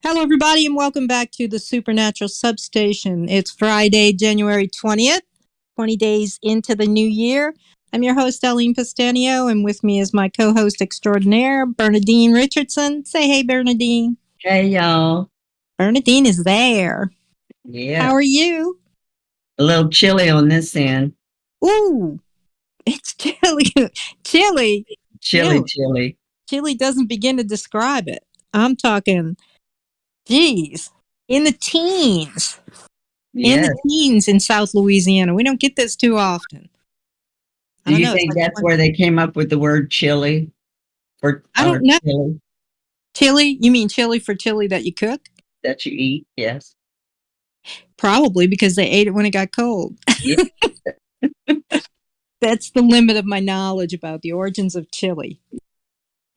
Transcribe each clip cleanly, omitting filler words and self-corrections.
Hello, everybody, and welcome back to the Supernatural Substation. It's Friday, January 20th, 20 days into the new year. I'm your host, Alyne Pustanio, and with me is my co-host extraordinaire, Bernadine Richardson. Say hey, Bernadine. Hey, y'all. Bernadine is there. Yeah, How are you? a little chilly on this end. Ooh, it's chilly. Chilly. You Chilly, know, chilly. chilly doesn't begin to describe it. I'm talking, geez, in the teens. In the Yes. teens in South Louisiana. We don't get this too often. I Do don't you know. It's think like that's where they came up with the word chili for I or don't know. chili Chili? You mean chili for chili that you cook? that you eat? Yes. Probably because they ate it when it got cold. Yeah. That's the limit of my knowledge about the origins of chili.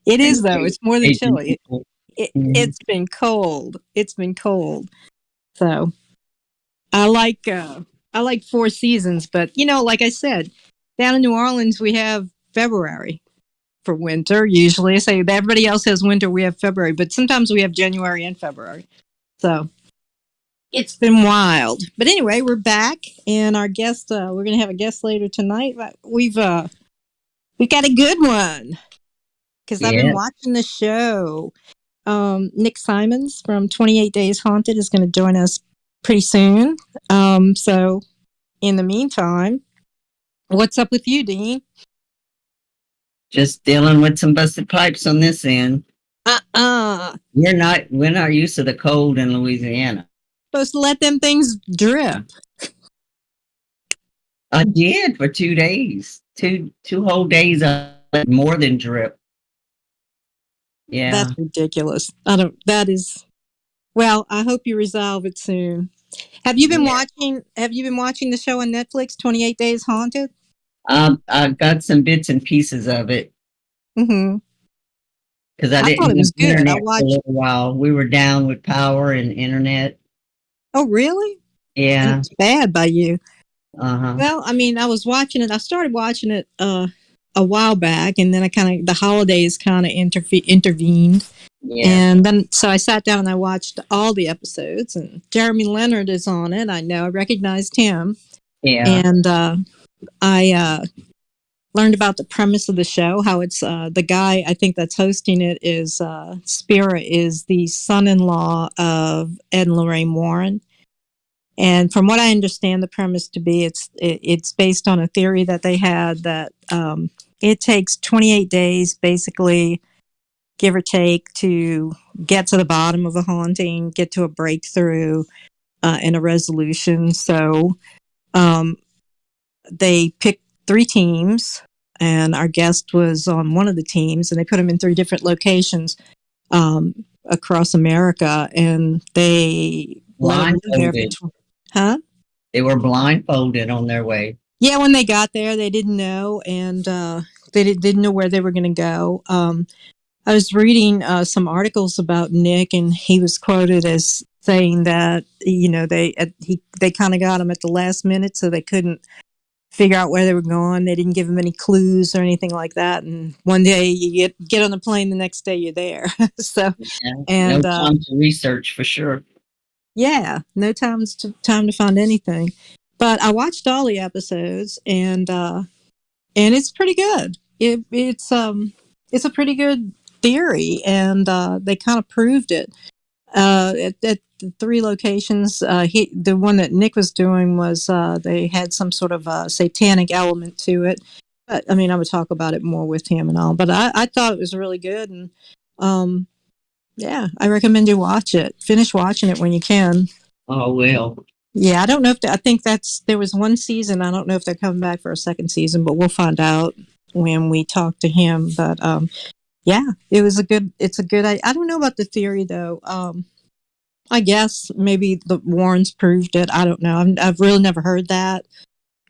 It And is though. It's more than Asian chili. people. It, Mhm. it's been cold. It's been cold. So I like four seasons, but like I said, down in New Orleans we have February for winter. Usually, I say everybody else has winter. We have February, but sometimes we have January and February. So it's been wild. But anyway, we're back, and our guest. We're going to have a guest later tonight. But we've got a good one because I've been Yeah. watching the show. Nick Simons from 28 Days Haunted is going to join us pretty soon. So in the meantime, what's up with you, Dean? Just dealing with some busted pipes on this end. Uh-uh. We're not used to the cold in Louisiana. Supposed to let them things drip. I did for 2 days. Two whole days of more than drip. That's Yeah. ridiculous. I don't. That is. Well, I hope you resolve it soon. Yeah. Have you been watching the show on Netflix, 28 Days Haunted? I got some bits and pieces of it. Mm-hmm. Because I I thought didn't it have was good. I internet for a watched. little while. We were down with power and internet. Oh, really? And Yeah. it's bad by you. Uh-huh. Well, I mean, I was watching it. I started watching it a while back, and then I kind of the holidays kind of intervened, Yeah. and then so I sat down and I watched all the episodes. And Jeremy Leonard is on it. I recognized him, Yeah. and I learned about the premise of the show. How it's the guy I think that's hosting it is Spira is the son-in-law of Ed and Lorraine Warren. And from what I understand, the premise to be, it's based on a theory that they had that it takes 28 days, basically, give or take, to get to the bottom of a haunting, get to a breakthrough and a resolution. So um, they picked three teams, and our guest was on one of the teams, and they put him in three different locations across America, and they let him live there Blindfolded. huh? They were blindfolded on their way. Yeah, when they got there, they didn't know, and didn't know where they were going to go. I was reading some articles about Nick, and he was quoted as saying that they kind of got him at the last minute, so they couldn't figure out where they were going. They didn't give him any clues or anything like that. And one day you get on the plane, the next day you're there. So, Yeah. No and time to research for sure. yeah, no time to find anything. But I watched all the episodes, and it's pretty good. It's a pretty good theory, and they kind of proved it. At the three locations, the one that Nick was doing was they had some sort of satanic element to it. But I mean, I would talk about it more with him and all. But I thought it was really good, and um, yeah, I recommend you watch it. Finish watching it when you can. Oh well. Yeah, I don't know if I think there was one season. I don't know if they're coming back for a second season, but we'll find out when we talk to him. But yeah, it's a good. I don't know about the theory though. I guess maybe the Warrens proved it. I don't know. I've really never heard that.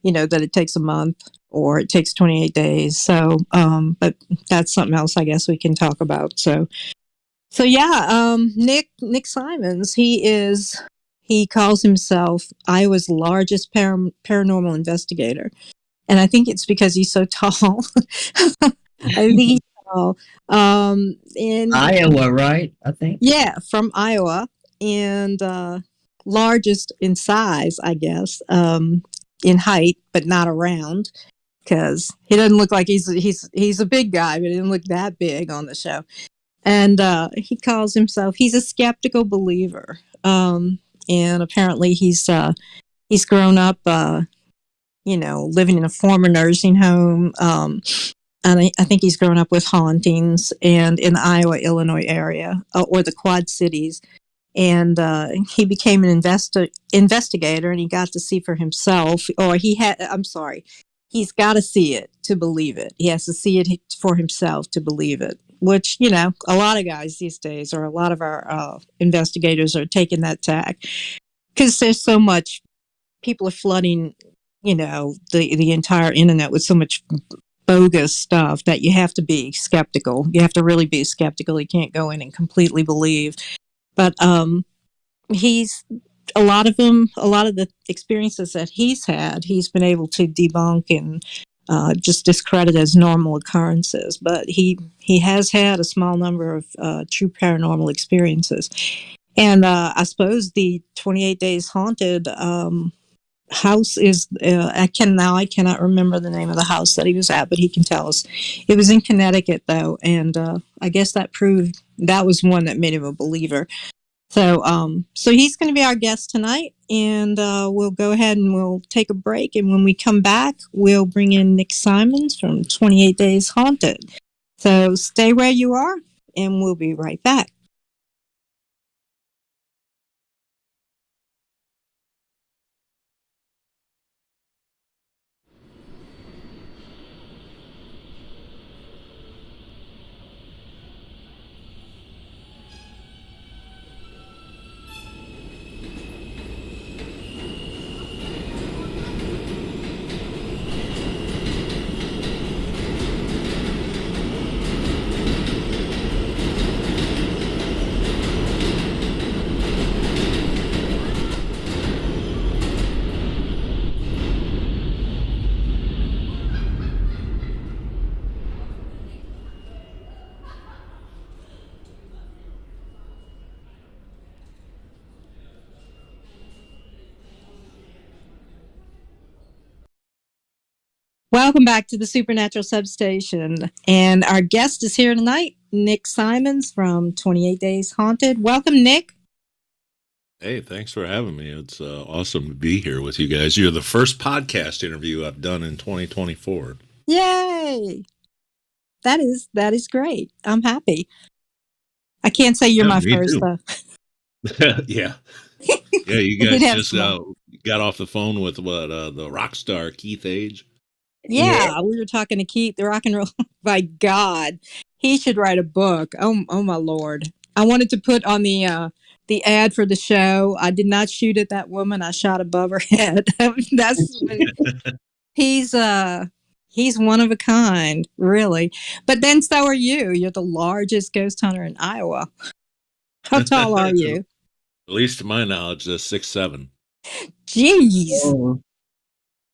That it takes a month or it takes 28 days. So, but that's something else. I guess we can talk about. So yeah, Nick Simons. He calls himself Iowa's largest paranormal investigator, and I think it's because he's so tall. I think he's Oh, and Iowa, right? I think. yeah, from Iowa, and largest in size, I guess, in height, but not around because he doesn't look like he's a big guy, but he didn't look that big on the show. And he calls himself he's a skeptical believer, and apparently he's grown up, living in a former nursing home. And I think he's grown up with hauntings and in the Iowa, Illinois area or the Quad Cities. And he became an investigator, and he got to see for himself, or I'm sorry, he's got to see it to believe it. He has to see it for himself to believe it, which, a lot of guys these days, or a lot of our investigators are taking that tack because there's so much, people are flooding, the entire internet with so much bogus stuff that you have to be skeptical. You have to really be skeptical. You can't go in and completely believe. But he's a lot of the experiences that he's had, he's been able to debunk and just discredit as normal occurrences. But he has had a small number of true paranormal experiences. And I suppose the 28 Days Haunted house is I cannot remember the name of the house that he was at, but he can tell us. It was in Connecticut though, and I guess that proved that was one that made him a believer. So he's going to be our guest tonight, and we'll go ahead and we'll take a break, and when we come back, we'll bring in Nick Simons from 28 Days Haunted. So stay where you are, and we'll be right back. Welcome back to the Supernatural Substation. And our guest is here tonight, Nick Simons from 28 Days Haunted. Welcome, Nick. Hey, thanks for having me. It's awesome to be here with you guys. You're the first podcast interview I've done in 2024. Yay! That is great. I'm happy. I can't say you're my Me first, too. though. Yeah. Yeah, you guys just got off the phone with the rock star Keith Age. Yeah, we were talking to Keith, the rock and roll. My God, he should write a book. Oh my Lord! I wanted to put on the ad for the show. I did not shoot at that woman. I shot above her head. He's one of a kind, really. But then so are you. You're the largest ghost hunter in Iowa. How tall are you? At least to my knowledge, 6'7". Jeez. Oh.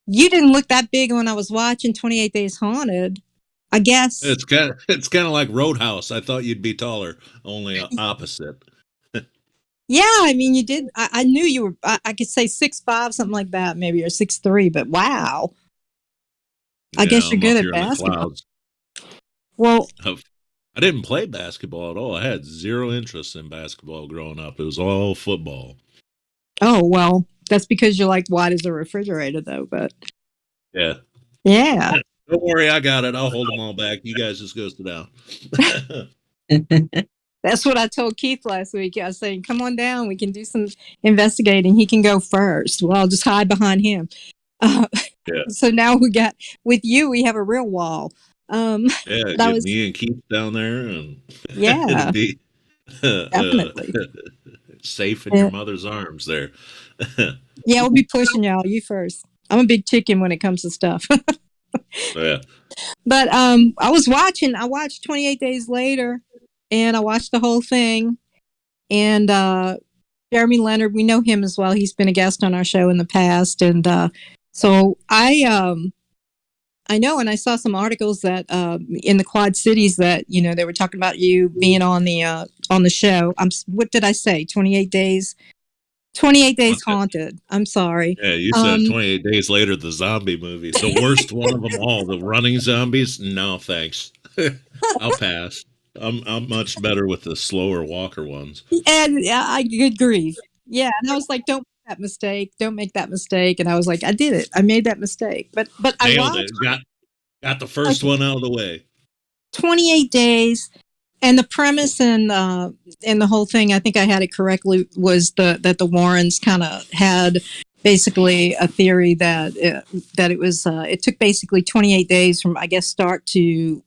You didn't look that big when I was watching 28 Days Haunted. I guess it's kind of like Roadhouse. I thought you'd be taller, only opposite. Yeah, I mean, you did. I knew you were. I could say 6'5", something like that, maybe, or 6'3". But wow, I guess you're good at basketball. Well, I didn't play basketball at all. I had zero interest in basketball growing up. It was all football. Oh well, that's because you're like wide as a refrigerator, though. But yeah. Don't worry, I got it. I'll hold them all back. You guys just go sit down. That's what I told Keith last week. I was saying, come on down. We can do some investigating. He can go first. Well, I'll just hide behind him. So now with you, we have a real wall. Get me and Keith down there. And yeah. be, definitely. Safe in your mother's arms there. Yeah, we'll be pushing y'all. You first. I'm a big chicken when it comes to stuff. Yeah. But I watched 28 Days Later, and I watched the whole thing. And Jeremy Leonard, we know him as well. He's been a guest on our show in the past. And so I I know, and I saw some articles that in the Quad Cities that they were talking about you being on the show. What did I say? 28 days. 28 Days Haunted. I'm sorry. Yeah, you said 28 Days Later, the zombie movies, the worst one of them all, the running zombies. No, thanks. I'll pass. I'm much better with the slower walker ones. And I good grief. Yeah, and I was like, don't make that mistake. Don't make that mistake. And I was like, I did it. I made that mistake. But I Nailed watched it. Got the first one out of the way. 28 Days. And the premise and the whole thing, I think I had it correctly, was that the Warrens kind of had basically a theory that it took basically 28 days from, I guess, start to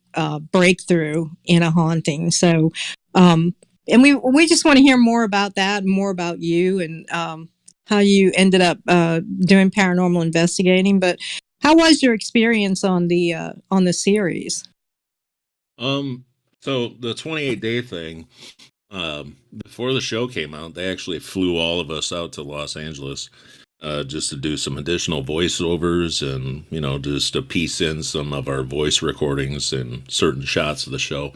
breakthrough in a haunting. So, and we just want to hear more about that and more about you and how you ended up doing paranormal investigating. But how was your experience on the series? So the 28-day thing, before the show came out, they actually flew all of us out to Los Angeles just to do some additional voiceovers and, just to piece in some of our voice recordings and certain shots of the show.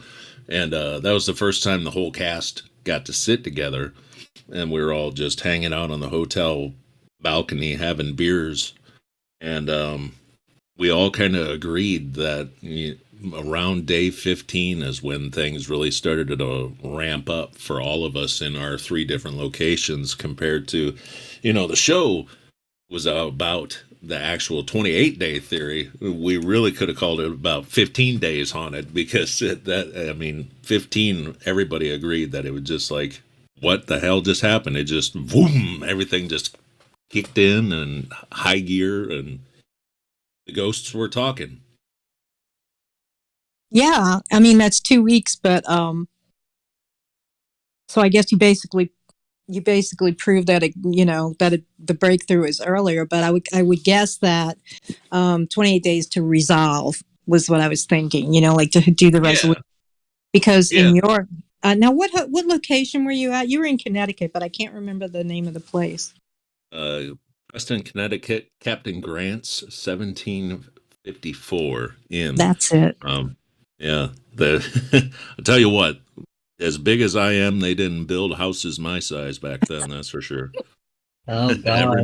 And that was the first time the whole cast got to sit together, and we were all just hanging out on the hotel balcony having beers. And we all kind of agreed that around day 15 is when things really started to ramp up for all of us in our 3 different locations compared to, the show was about the actual 28-day theory. We really could have called it about 15 days haunted because 15, everybody agreed that it was just like, what the hell just happened? It just, boom, everything just kicked in and high gear and the ghosts were talking. Yeah, I mean that's 2 weeks, but so I guess you basically proved that the breakthrough is earlier. But I would guess that 28 days to resolve was what I was thinking. Like to do the resolution because in your now what location were you at? You were in Connecticut, but I can't remember the name of the place. Preston, Connecticut, Captain Grant's 1754 Inn. That's it. Yeah, I'll tell you what, as big as I am, they didn't build houses my size back then, that's for sure. Oh, God.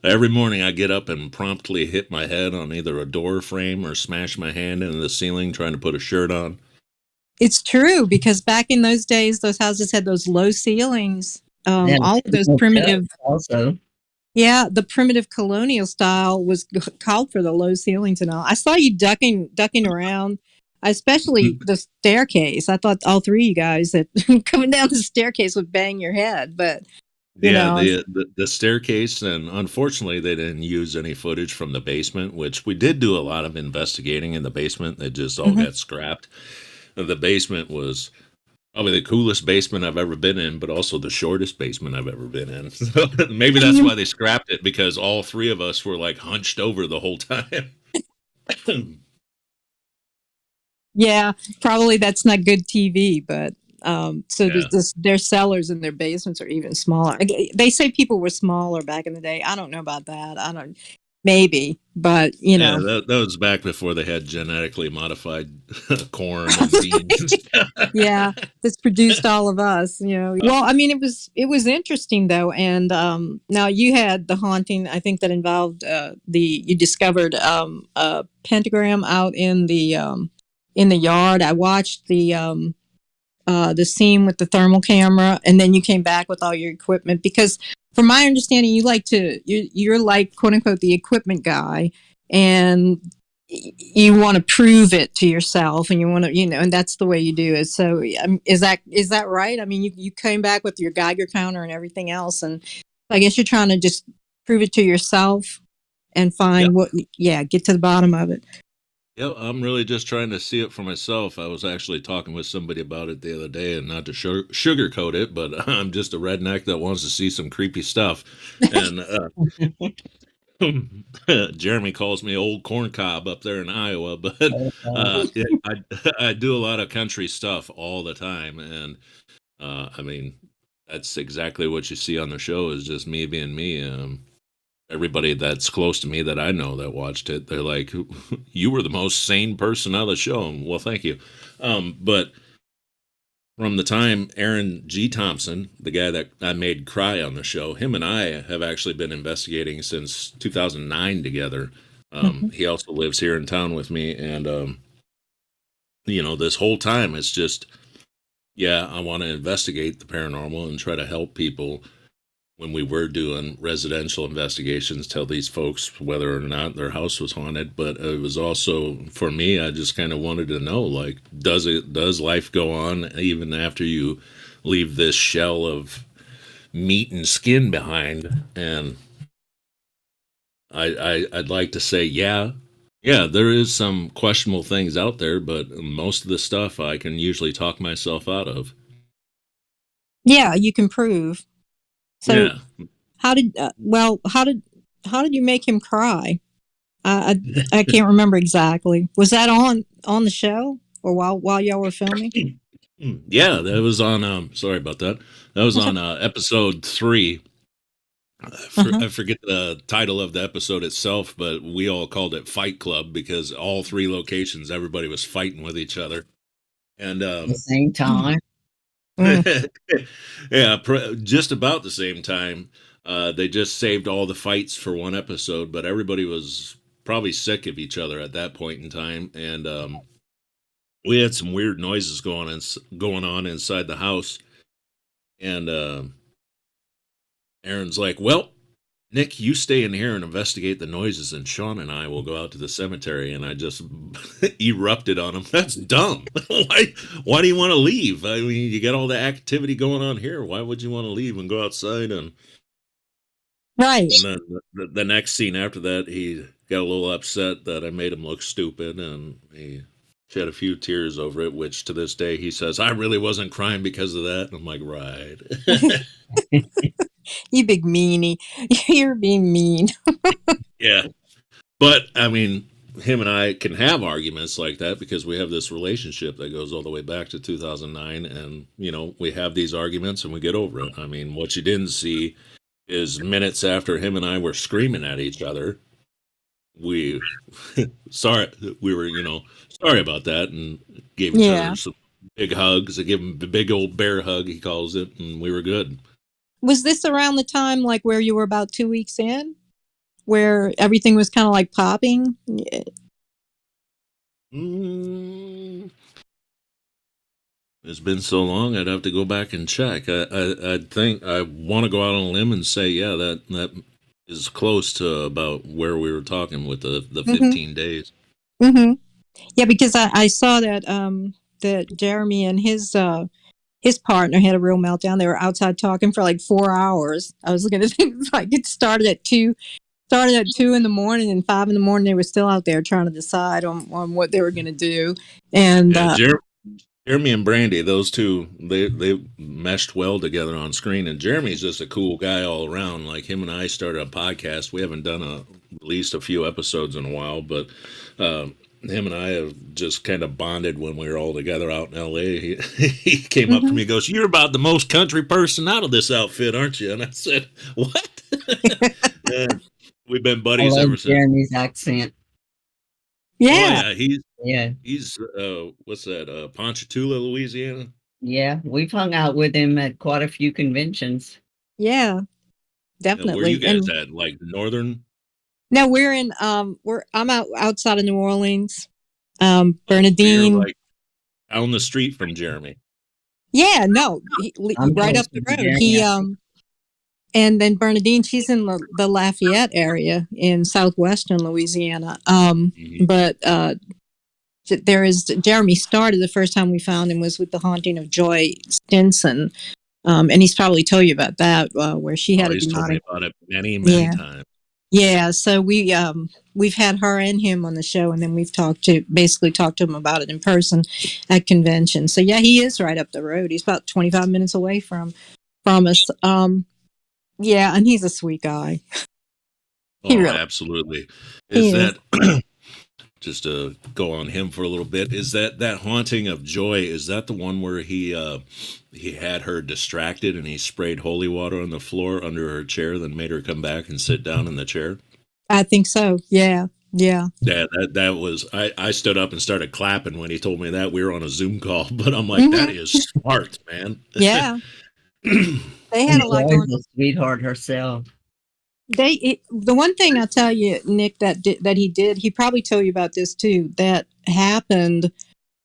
Every morning I get up and promptly hit my head on either a door frame or smash my hand into the ceiling trying to put a shirt on. It's true, because back in those days, those houses had those low ceilings. All of those primitive also. Yeah, the primitive colonial style was called for the low ceilings and all. I saw you ducking around, especially the staircase. I thought all 3 of you guys that coming down the staircase would bang your head, but the staircase, and unfortunately they didn't use any footage from the basement, which we did do a lot of investigating in the basement. That just all got scrapped. The basement was probably the coolest basement I've ever been in, but also the shortest basement I've ever been in. So maybe that's why they scrapped it, because all 3 of us were like hunched over the whole time. Yeah, probably that's not good TV, but their cellars and their basements are even smaller. They say people were smaller back in the day. I don't know about that. I don't. Maybe, but Yeah, that was back before they had genetically modified corn and beans. Yeah, that's produced all of us. Well, I mean, it was interesting though, and now you had the haunting. I think that involved you discovered a pentagram out in the yard. I watched the scene with the thermal camera, and then you came back with all your equipment because, from my understanding, you're like, quote unquote, the equipment guy, and you want to prove it to yourself, and you want to, and that's the way you do it. So is that right? I mean, you came back with your Geiger counter and everything else, and I guess you're trying to just prove it to yourself and find get to the bottom of it. Yeah, I'm really just trying to see it for myself. I was actually talking with somebody about it the other day, and not to sugarcoat it, but I'm just a redneck that wants to see some creepy stuff. And Jeremy calls me old corn cob up there in Iowa, but I do a lot of country stuff all the time. And I mean, that's exactly what you see on the show, is just me being me. everybody that's close to me that I know that watched it, they're like, "You were the most sane person on the show." And, well, thank you. But from the time Aaron G. Thompson, the guy that I made cry on the show, him and I have actually been investigating since 2009 together. Mhm. He also lives here in town with me, and this whole time it's just, yeah, I want to investigate the paranormal and try to help people. When we were doing residential investigations, tell these folks whether or not their house was haunted. But it was also, for me, I just kind of wanted to know, like, does life go on even after you leave this shell of meat and skin behind? And I'd like to say, yeah, there is some questionable things out there, but most of the stuff I can usually talk myself out of. Yeah, you can prove. So Yeah. how did you make him cry? I can't remember exactly. Was that on the show or while y'all were filming? Yeah, that was on. Sorry about that. That was That's on episode 3. uh-huh. I forget the title of the episode itself, but we all called it Fight Club because all 3 locations, everybody was fighting with each other. And At the same time. Mm. yeah, just about the same time. They just saved all the fights for one episode, but everybody was probably sick of each other at that point in time, and we had some weird noises going on inside the house. And Aaron's like, "Well, Nick, you stay in here and investigate the noises, and Sean and I will go out to the cemetery." And I just erupted on him. That's dumb. Why do you want to leave? I mean, you got all the activity going on here. Why would you want to leave and go outside? And Right. then the next scene after that, he got a little upset that I made him look stupid, and he shed a few tears over it, which to this day he says, "I really wasn't crying because of that." And I'm like, right. You big meanie. You're being mean. Yeah. But I mean, him and I can have arguments like that because we have this relationship that goes all the way back to 2009, and we have these arguments and we get over it. I mean, what you didn't see is minutes after him and I were screaming at each other, we sorry we were sorry about that, and gave each other Yeah. some big hugs. I gave him the big old bear hug, he calls it, and we were good. Was this around the time like where you were about 2 weeks in? Where everything was kind of like popping? Mm, it's been so long, I'd have to go back and check. I think I want to go out on a limb and say, yeah, that is close to about where we were talking with the Mm-hmm. 15 days. Mm-hmm. Yeah, because I saw that that Jeremy and his partner had a real meltdown. They were outside talking for like 4 hours. I was looking at things like it started at 2 in the morning, and 5 in the morning they were still out there trying to decide on what they were going to do. And Yeah, Jeremy and Brandy, those two, they meshed well together on screen. And Jeremy's just a cool guy all around. Like, him and I started a podcast. We haven't done released a few episodes in a while, but him and I have just kind of bonded when we were all together out in L.A. He came up to me and goes, "You're about the most country person out of this outfit, aren't you?" And I said, "What?" Yeah, we've been I buddies love ever since. Jeremy's accent. Oh yeah, yeah, Yeah. he's what's that? Ponchatoula, Louisiana. Yeah. We've hung out with him at quite a few conventions. yeah, Where you definitely. guys And at? Like northern? now we're in I'm outside of New Orleans. Oh, so you're Bernadine. like down the street from Jeremy. Yeah, no, I'm right up closer the to road. Jeremy. And then Bernadine, she's in the Lafayette area in southwestern Louisiana. Mhm. But there is Jeremy started the first time we found him was with the haunting of Joy Stinson, and he's probably told you about that where she Oh, had a he's told me demonic. about it many, many Yeah, times. yeah. So we've had her and him on the show, and then we've basically talked to him about it in person at convention. So yeah, he is right up the road. He's about 25 minutes away from us. Yeah, and he's a sweet guy. He Oh, really absolutely. Is he is. that just to go on him for a little bit. Is that haunting of Joy? Is that the one where he had her distracted and he sprayed holy water on the floor under her chair, then made her come back and sit down in the chair? I think so. Yeah. Yeah. Yeah, that was. I stood up and started clapping when he told me that. We were on a Zoom call, but I'm like, that is smart, man. Yeah. They had And a lot Joy's going. a sweetheart herself. The one thing I'll tell you, Nick, that he did, he probably told you about this too, that happened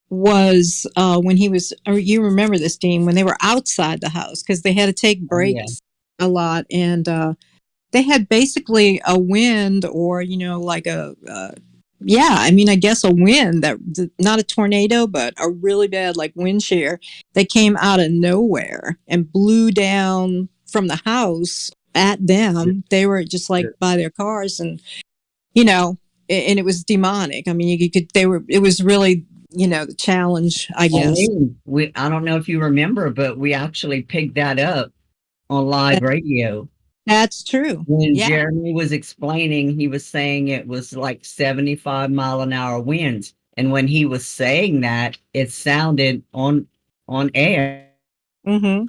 was when he was, or you remember this, Dean, when they were outside the house because they had to take Oh, yeah. breaks a lot, and they had basically a wind, or like yeah, I mean, I guess a wind, that not a tornado, but a really bad like wind shear that came out of nowhere and blew down from the house at them. They were just like by their cars, and and it was demonic. I mean, you could, it was really, the challenge, I guess. Alyne, I don't know if you remember, but we actually picked that up on live radio. That's true. When Yeah. Jeremy was explaining, he was saying it was like 75-mile-an-hour winds. And when he was saying that, it sounded on air. Mm-hmm.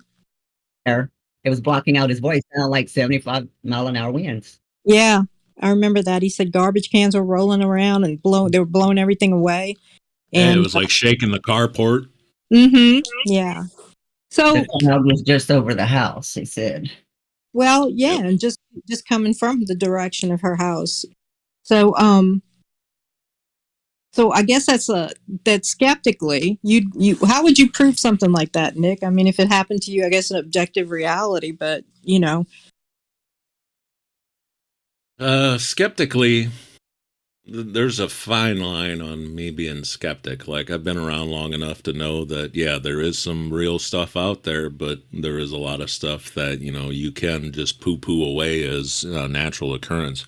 It was blocking out his voice, sounded like 75-mile-an-hour winds. Yeah, I remember that. He said garbage cans were rolling around and they were blowing everything away. And And it was like shaking the carport. yeah. So The cloud was just over the house, he said. well, yeah, Yep. and just coming from the direction of her house. So so I guess that skeptically, you how would you prove something like that, Nick? I mean, if it happened to you, I guess an objective reality, but Skeptically, there's a fine line on me being skeptic. Like, I've been around long enough to know that, yeah, there is some real stuff out there, but there is a lot of stuff that, you can just poo-poo away as a natural occurrence.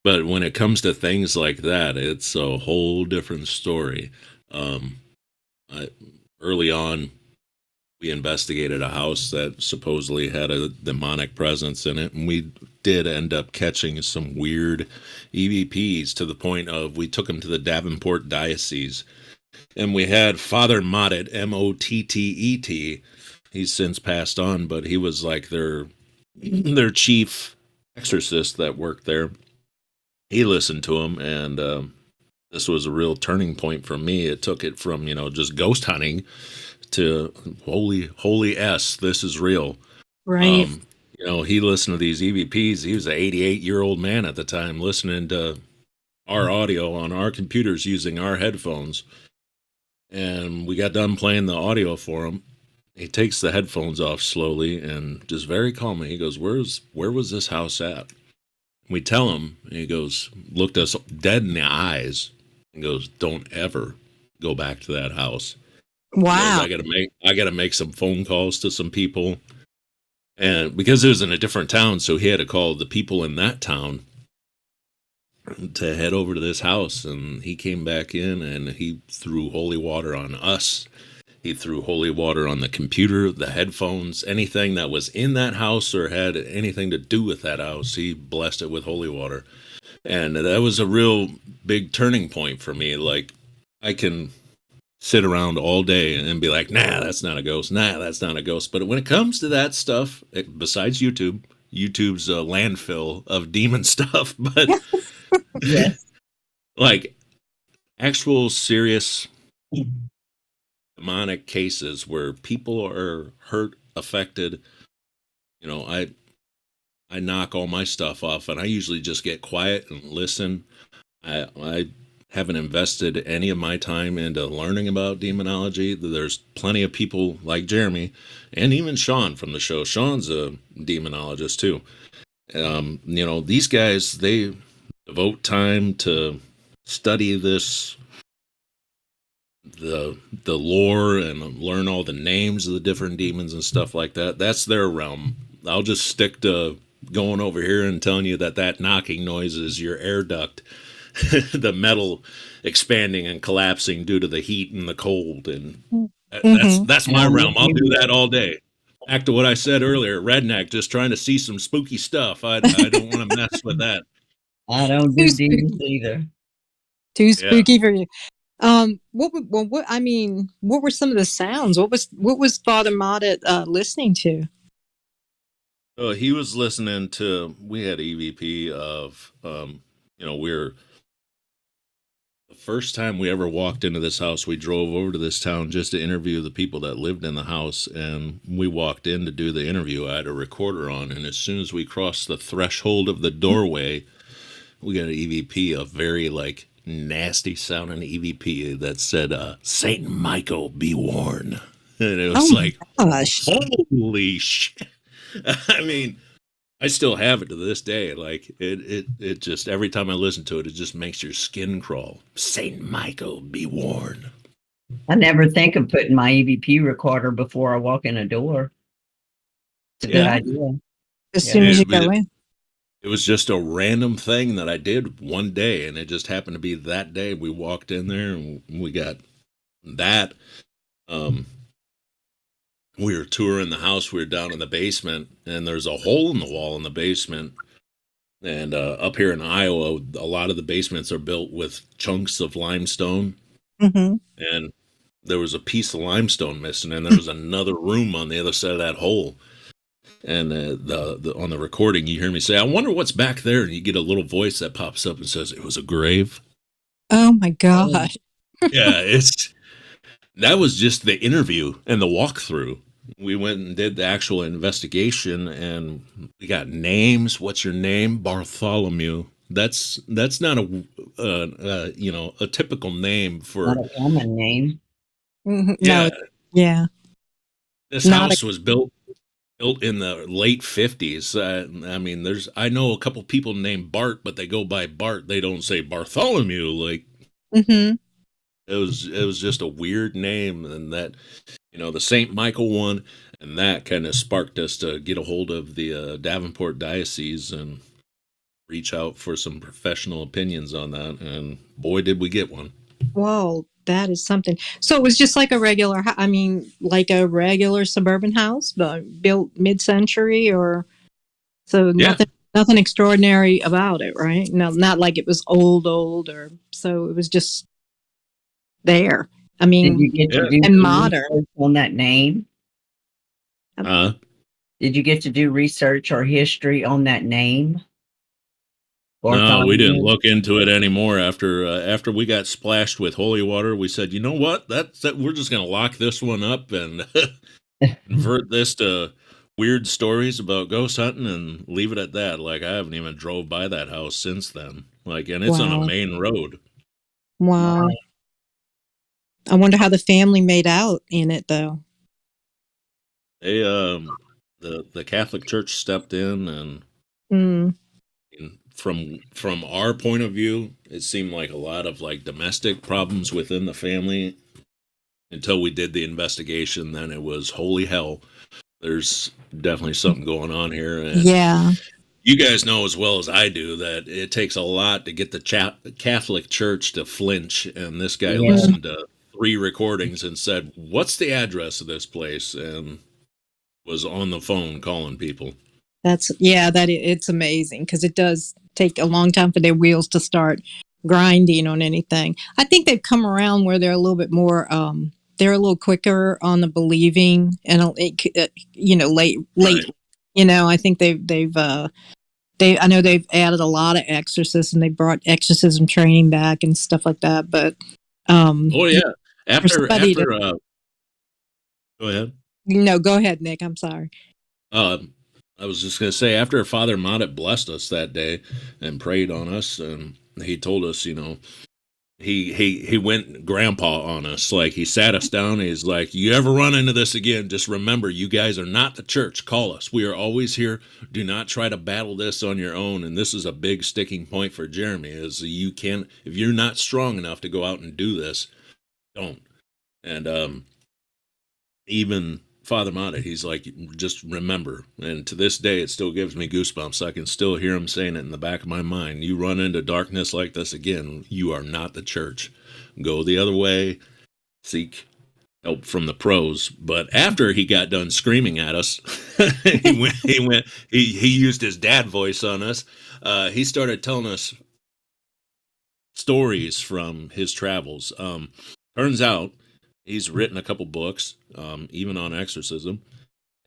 But when it comes to things like that, it's a whole different story. Early on, we investigated a house that supposedly had a demonic presence in it, and we did end up catching some weird EVPs to the point of we took them to the Davenport Diocese, and we had Father Mottet, Mottet. He's since passed on, but he was like their chief exorcist that worked there. He listened to him, and this was a real turning point for me. It took it from just ghost hunting to holy s, this is real. right. He listened to these EVPs. He was an 88-year-old man at the time, listening to our audio on our computers using our headphones. And we got done playing the audio for him. He takes the headphones off slowly and just very calmly, he goes, where was this house at? We tell him, and he goes, looked us dead in the eyes and goes, don't ever go back to that house. Wow. I gotta make some phone calls to some people, and because it was in a different town, so he had to call the people in that town to head over to this house. And he came back in, and he threw holy water on us. He threw holy water on the computer, the headphones, anything that was in that house or had anything to do with that house. He blessed it with holy water, and that was a real big turning point for me. Like, I can sit around all day and be like, nah, that's not a ghost. Nah, that's not a ghost. But when it comes to that stuff, besides YouTube's landfill of demon stuff, but Yes. like actual serious demonic cases where people are hurt, affected, I knock all my stuff off, and I usually just get quiet and listen. I haven't invested any of my time into learning about demonology. There's plenty of people like Jeremy and even Sean from the show. Sean's a demonologist too. These guys, they devote time to study the lore and learn all the names of the different demons and stuff like that. That's their realm. I'll just stick to going over here and telling you that knocking noise is your air duct. The metal expanding and collapsing due to the heat and the cold, and that's my realm. I'll do that all day. Back to what I said earlier, redneck, just trying to see some spooky stuff. I don't want to mess with that. I don't do demons either. Too spooky for you. What were some of the sounds? What was Father Moddett listening to? He was listening to. We had EVP of. We're the first time we ever walked into this house. We drove over to this town just to interview the people that lived in the house, and we walked in to do the interview. I had a recorder on, and as soon as we crossed the threshold of the doorway, we got an EVP, a very like nasty sounding EVP that said, "Saint Michael be warned," and it was like, gosh. holy shit! I mean, I still have it to this day. Like it just every time I listen to it, it just makes your skin crawl. Saint Michael be warned. I never think of putting my EVP recorder before I walk in a door. It's a good idea. As soon as you go in. It was just a random thing that I did one day, and it just happened to be that day we walked in there and we got that. We were touring the house. We were down in the basement, and there's a hole in the wall in the basement. And up here in Iowa, a lot of the basements are built with chunks of limestone. Mm-hmm. And there was a piece of limestone missing, and there was another room on the other side of that hole. And on the recording, you hear me say, "I wonder what's back there," and you get a little voice that pops up and says, "It was a grave." Oh my gosh! Yeah, that was just the interview and the walkthrough. We went and did the actual investigation, and we got names. What's your name? Bartholomew. That's not a typical name for Not a common name. Mm-hmm. Yeah. No, yeah. This house was built in the late 50s. I know a couple people named Bart, but they go by Bart. They don't say Bartholomew. Like, mm-hmm. it was just a weird name, and that, the St. Michael one, and that kind of sparked us to get a hold of the Davenport Diocese and reach out for some professional opinions on that. And boy, did we get one. Whoa, that is something. So it was just like a regular, like a regular suburban house, but built mid-century, nothing extraordinary about it, right? No, not like it was old, or so. It was just there. I mean, did you get to do and modern on that name? Did you get to do research or history on that name? No, we didn't look into it anymore. After we got splashed with holy water, we said, you know what? We're just going to lock this one up and convert this to weird stories about ghost hunting and leave it at that. Like, I haven't even drove by that house since then. Like, and it's on a main road. Wow. I wonder how the family made out in it, though. They, the Catholic Church stepped in, and from our point of view, it seemed like a lot of like domestic problems within the family. Until we did the investigation, then it was holy hell. There's definitely something going on here. And yeah. You guys know as well as I do that it takes a lot to get the Catholic Church to flinch. And this guy listened to 3 recordings and said, "What's the address of this place?" And was on the phone calling people. It's amazing, because it does take a long time for their wheels to start grinding on anything. I think they've come around where they're a little bit more, they're a little quicker on the believing, and late. I think I know they've added a lot of exorcists, and they brought exorcism training back and stuff like that. But after go ahead. No, go ahead, Nick. I'm sorry. I was just going to say, after Father Moddett blessed us that day and prayed on us, and he told us, he went grandpa on us. Like, he sat us down, and he's like, "You ever run into this again, just remember, you guys are not the church. Call us. We are always here. Do not try to battle this on your own." And this is a big sticking point for Jeremy, is if you're not strong enough to go out and do this, don't. And even Father Moddett, he's like, just remember. And to this day, it still gives me goosebumps. I can still hear him saying it in the back of my mind. You run into darkness like this again, you are not the church. Go the other way. Seek help from the pros. But after he got done screaming at us, he used his dad voice on us. He started telling us stories from his travels. Turns out he's written a couple books, even on exorcism.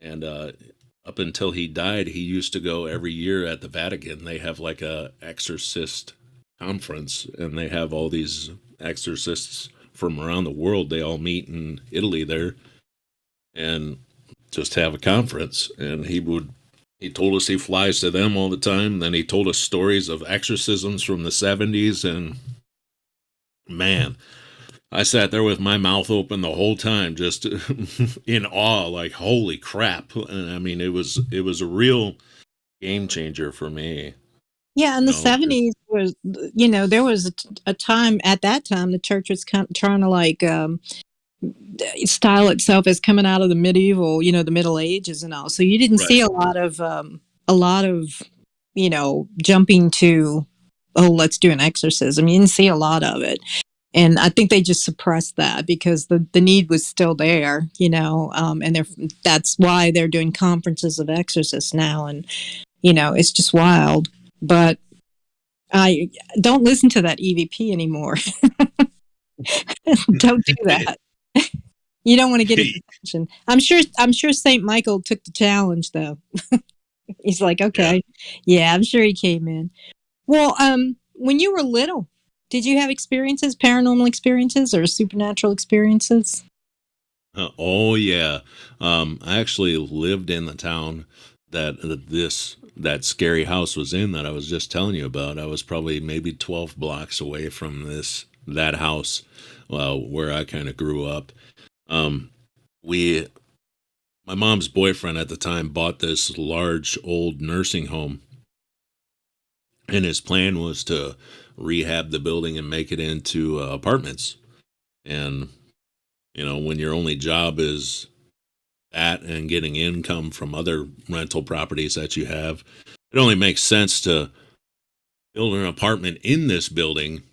And up until he died, he used to go every year at the Vatican. They have like a exorcist conference, and they have all these exorcists from around the world. They all meet in Italy there and just have a conference. And he told us he flies to them all the time. Then he told us stories of exorcisms from the 70s. And man, I sat there with my mouth open the whole time, just in awe, like, holy crap. And I mean, it was a real game changer for me. Yeah, in the 70s was, there was a time at that time the church was trying to like style itself as coming out of the medieval, the Middle Ages and all. So you didn't see a lot of jumping to, oh, let's do an exorcism. You didn't see a lot of it. And I think they just suppressed that because the need was still there, and that's why they're doing conferences of exorcists now. And, it's just wild. But I don't listen to that EVP anymore. Don't do that. You don't want to get his attention. I'm sure St. Michael took the challenge though. He's like, okay, yeah, I'm sure he came in. Well, when you were little, did you have paranormal experiences or supernatural experiences? Oh yeah. I actually lived in the town that scary house was in that I was just telling you about. I was probably maybe 12 blocks away from that house, where I kind of grew up. My mom's boyfriend at the time bought this large old nursing home, and his plan was to rehab the building and make it into apartments. And when your only job is that and getting income from other rental properties that you have, it only makes sense to build an apartment in this building.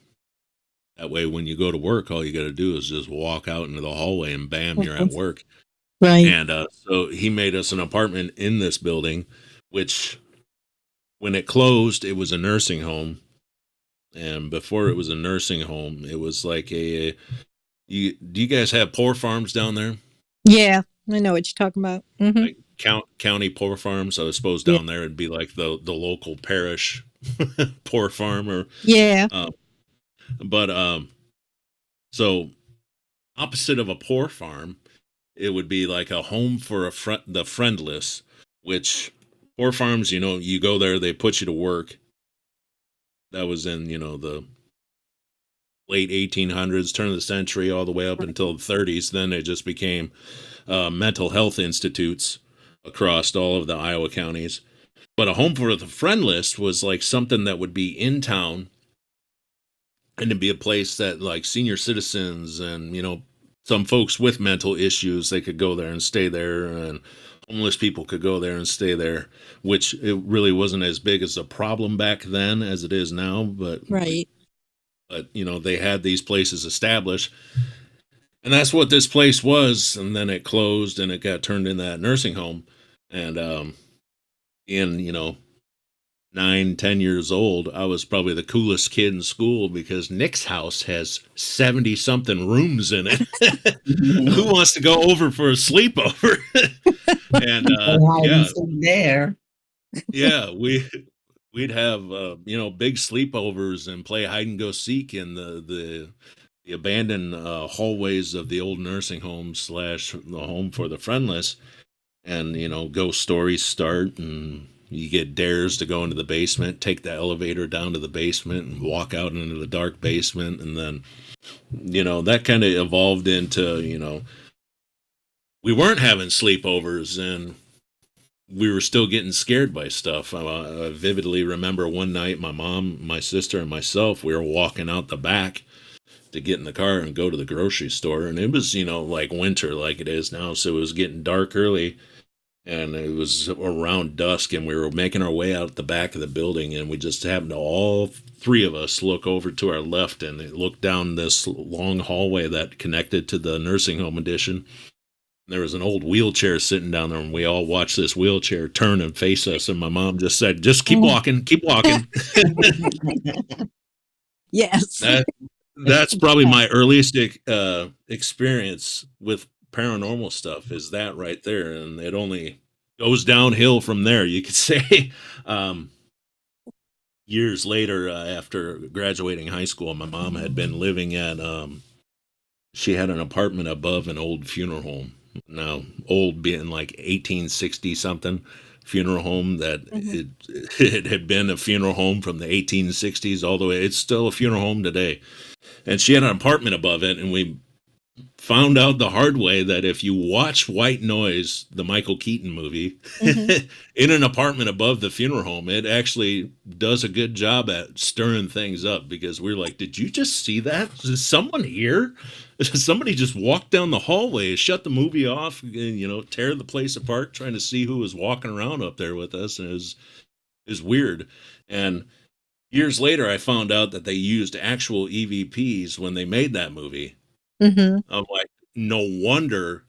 That way, when you go to work, all you got to do is just walk out into the hallway and bam, you're at work. Right. And so he made us an apartment in this building, which when it closed, it was a nursing home. And before it was a nursing home, it was like do you guys have poor farms down there? Yeah, I know what you're talking about. Mm-hmm. Like county poor farms. I suppose down there it'd be like the local parish poor farm, or so opposite of a poor farm, it would be like a home for the friendless, which poor farms, you go there, they put you to work. That was in, the late 1800s, turn of the century, all the way up until the 30s. Then it just became mental health institutes across all of the Iowa counties. But a home for the friendless was like something that would be in town, and it'd be a place that like senior citizens and, some folks with mental issues, they could go there and stay there, and homeless people could go there and stay there, which it really wasn't as big as a problem back then as it is now. But right. But, they had these places established, and that's what this place was. And then it closed and it got turned into that nursing home. And, in, 9-10 years old, I was probably the coolest kid in school because Nick's house has 70 something rooms in it. Who wants to go over for a sleepover? And, there. Yeah, we'd have big sleepovers and play hide and go seek in the abandoned hallways of the old nursing home / the home for the friendless. And ghost stories start, and you get dares to go into the basement, take the elevator down to the basement and walk out into the dark basement. And then that kind of evolved into we weren't having sleepovers, and we were still getting scared by stuff. I vividly remember one night, my mom, my sister, and myself, we were walking out the back to get in the car and go to the grocery store. And it was, like winter like it is now. So it was getting dark early, and it was around dusk, and we were making our way out the back of the building. And we just happened to, all three of us, look over to our left and look down this long hallway that connected to the nursing home addition. There was an old wheelchair sitting down there, and we all watched this wheelchair turn and face us. And my mom just said, "Just keep walking, keep walking." Yes. That's probably my earliest experience with paranormal stuff is that right there, and it only goes downhill from there. You could say. Um, Years later, after graduating high school, my mom had been living at. She had an apartment above an old funeral home. Now, old being like 1860 something funeral home that Mhm. it had been a funeral home from the 1860s all the way. It's still a funeral home today, and she had an apartment above it, and we found out the hard way that if you watch White Noise, the Michael Keaton movie, Mhm. in an apartment above the funeral home, it actually does a good job at stirring things up because we're like, did you just see that? Is someone here? Somebody just walked down the hallway, shut the movie off, and, tear the place apart, trying to see who was walking around up there with us. And it was weird. And years later, I found out that they used actual EVPs when they made that movie. Mhm. I'm like, no wonder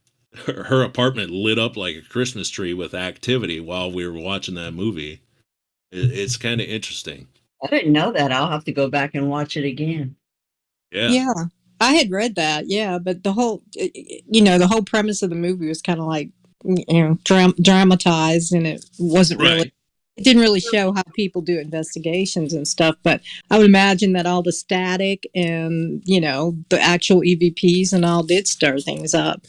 her apartment lit up like a Christmas tree with activity while we were watching that movie. It's kind of interesting. I didn't know that. I'll have to go back and watch it again. Yeah. Yeah. I had read that. Yeah, but the whole premise of the movie was kind of like, dramatized, and it wasn't really. Right. It didn't really show how people do investigations and stuff, but I would imagine that all the static and, the actual EVPs and all did stir things up.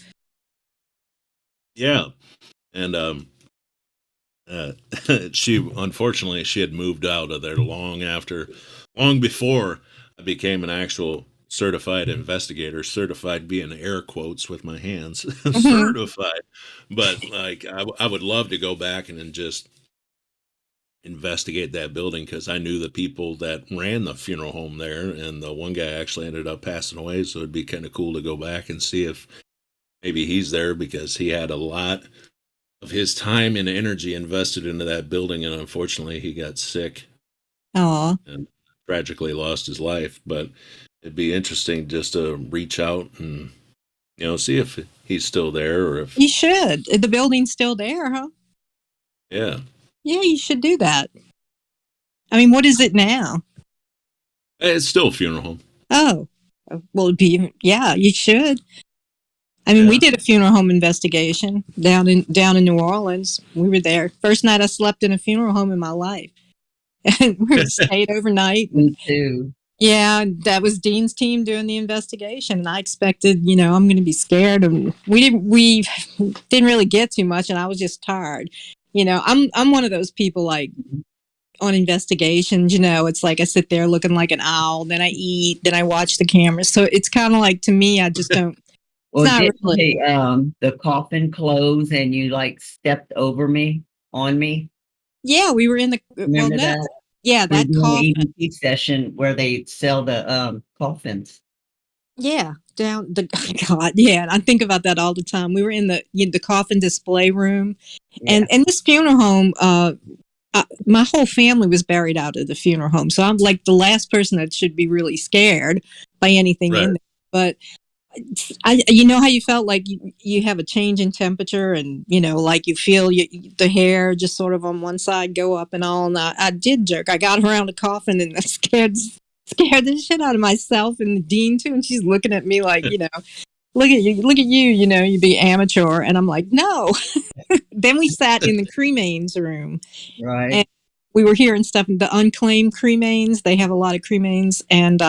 Yeah. And uh, she had moved out of there long before I became an actual certified investigator, certified being air quotes with my hands, Hmm. certified. But like, I would love to go back and then just investigate that building because I knew the people that ran the funeral home there, and the one guy actually ended up passing away. So it'd be kind of cool to go back and see if maybe he's there because he had a lot of his time and energy invested into that building, and unfortunately, he got sick Oh, and tragically lost his life. But it'd be interesting just to reach out and see if he's still there or if you should. The building's still there, huh? yeah, Yeah, you should do that. I mean, what is it now? it's still a funeral home. Oh, well, yeah, you should. I mean, we Yeah. did a funeral home investigation down in New Orleans. We were there. First night I slept in a funeral home in my life. And we stayed overnight. And Me too. yeah, that was Dean's team doing the investigation. And I expected, I'm going to be scared. And we didn't really get too much. And I was just tired. I'm one of those people like on investigations. It's like I sit there looking like an owl. Then I eat. Then I watch the cameras. So it's kind of like to me, I just don't. It's Well, not didn't really. the coffin close and you like stepped over me on me? Yeah, we were in the. Well, Remember no. that? Yeah, We were that doing the coffin. EVP session where they sell the coffins. Yeah, down the God, yeah, I think about that all the time. We were in the coffin display room, and Yeah. this funeral home. My whole family was buried out of the funeral home, so I'm like the last person that should be really scared by anything Right. in there. But you know how you felt like you have a change in temperature, and like you feel the hair just sort of on one side go up and all. And I did jerk. I got around the coffin and I scared the shit out of myself and the dean too. And she's looking at me like, look at you, you be amateur. And I'm like, no. Then we sat in the cremains room, and Right. we were hearing stuff. The unclaimed cremains, they have a lot of cremains, and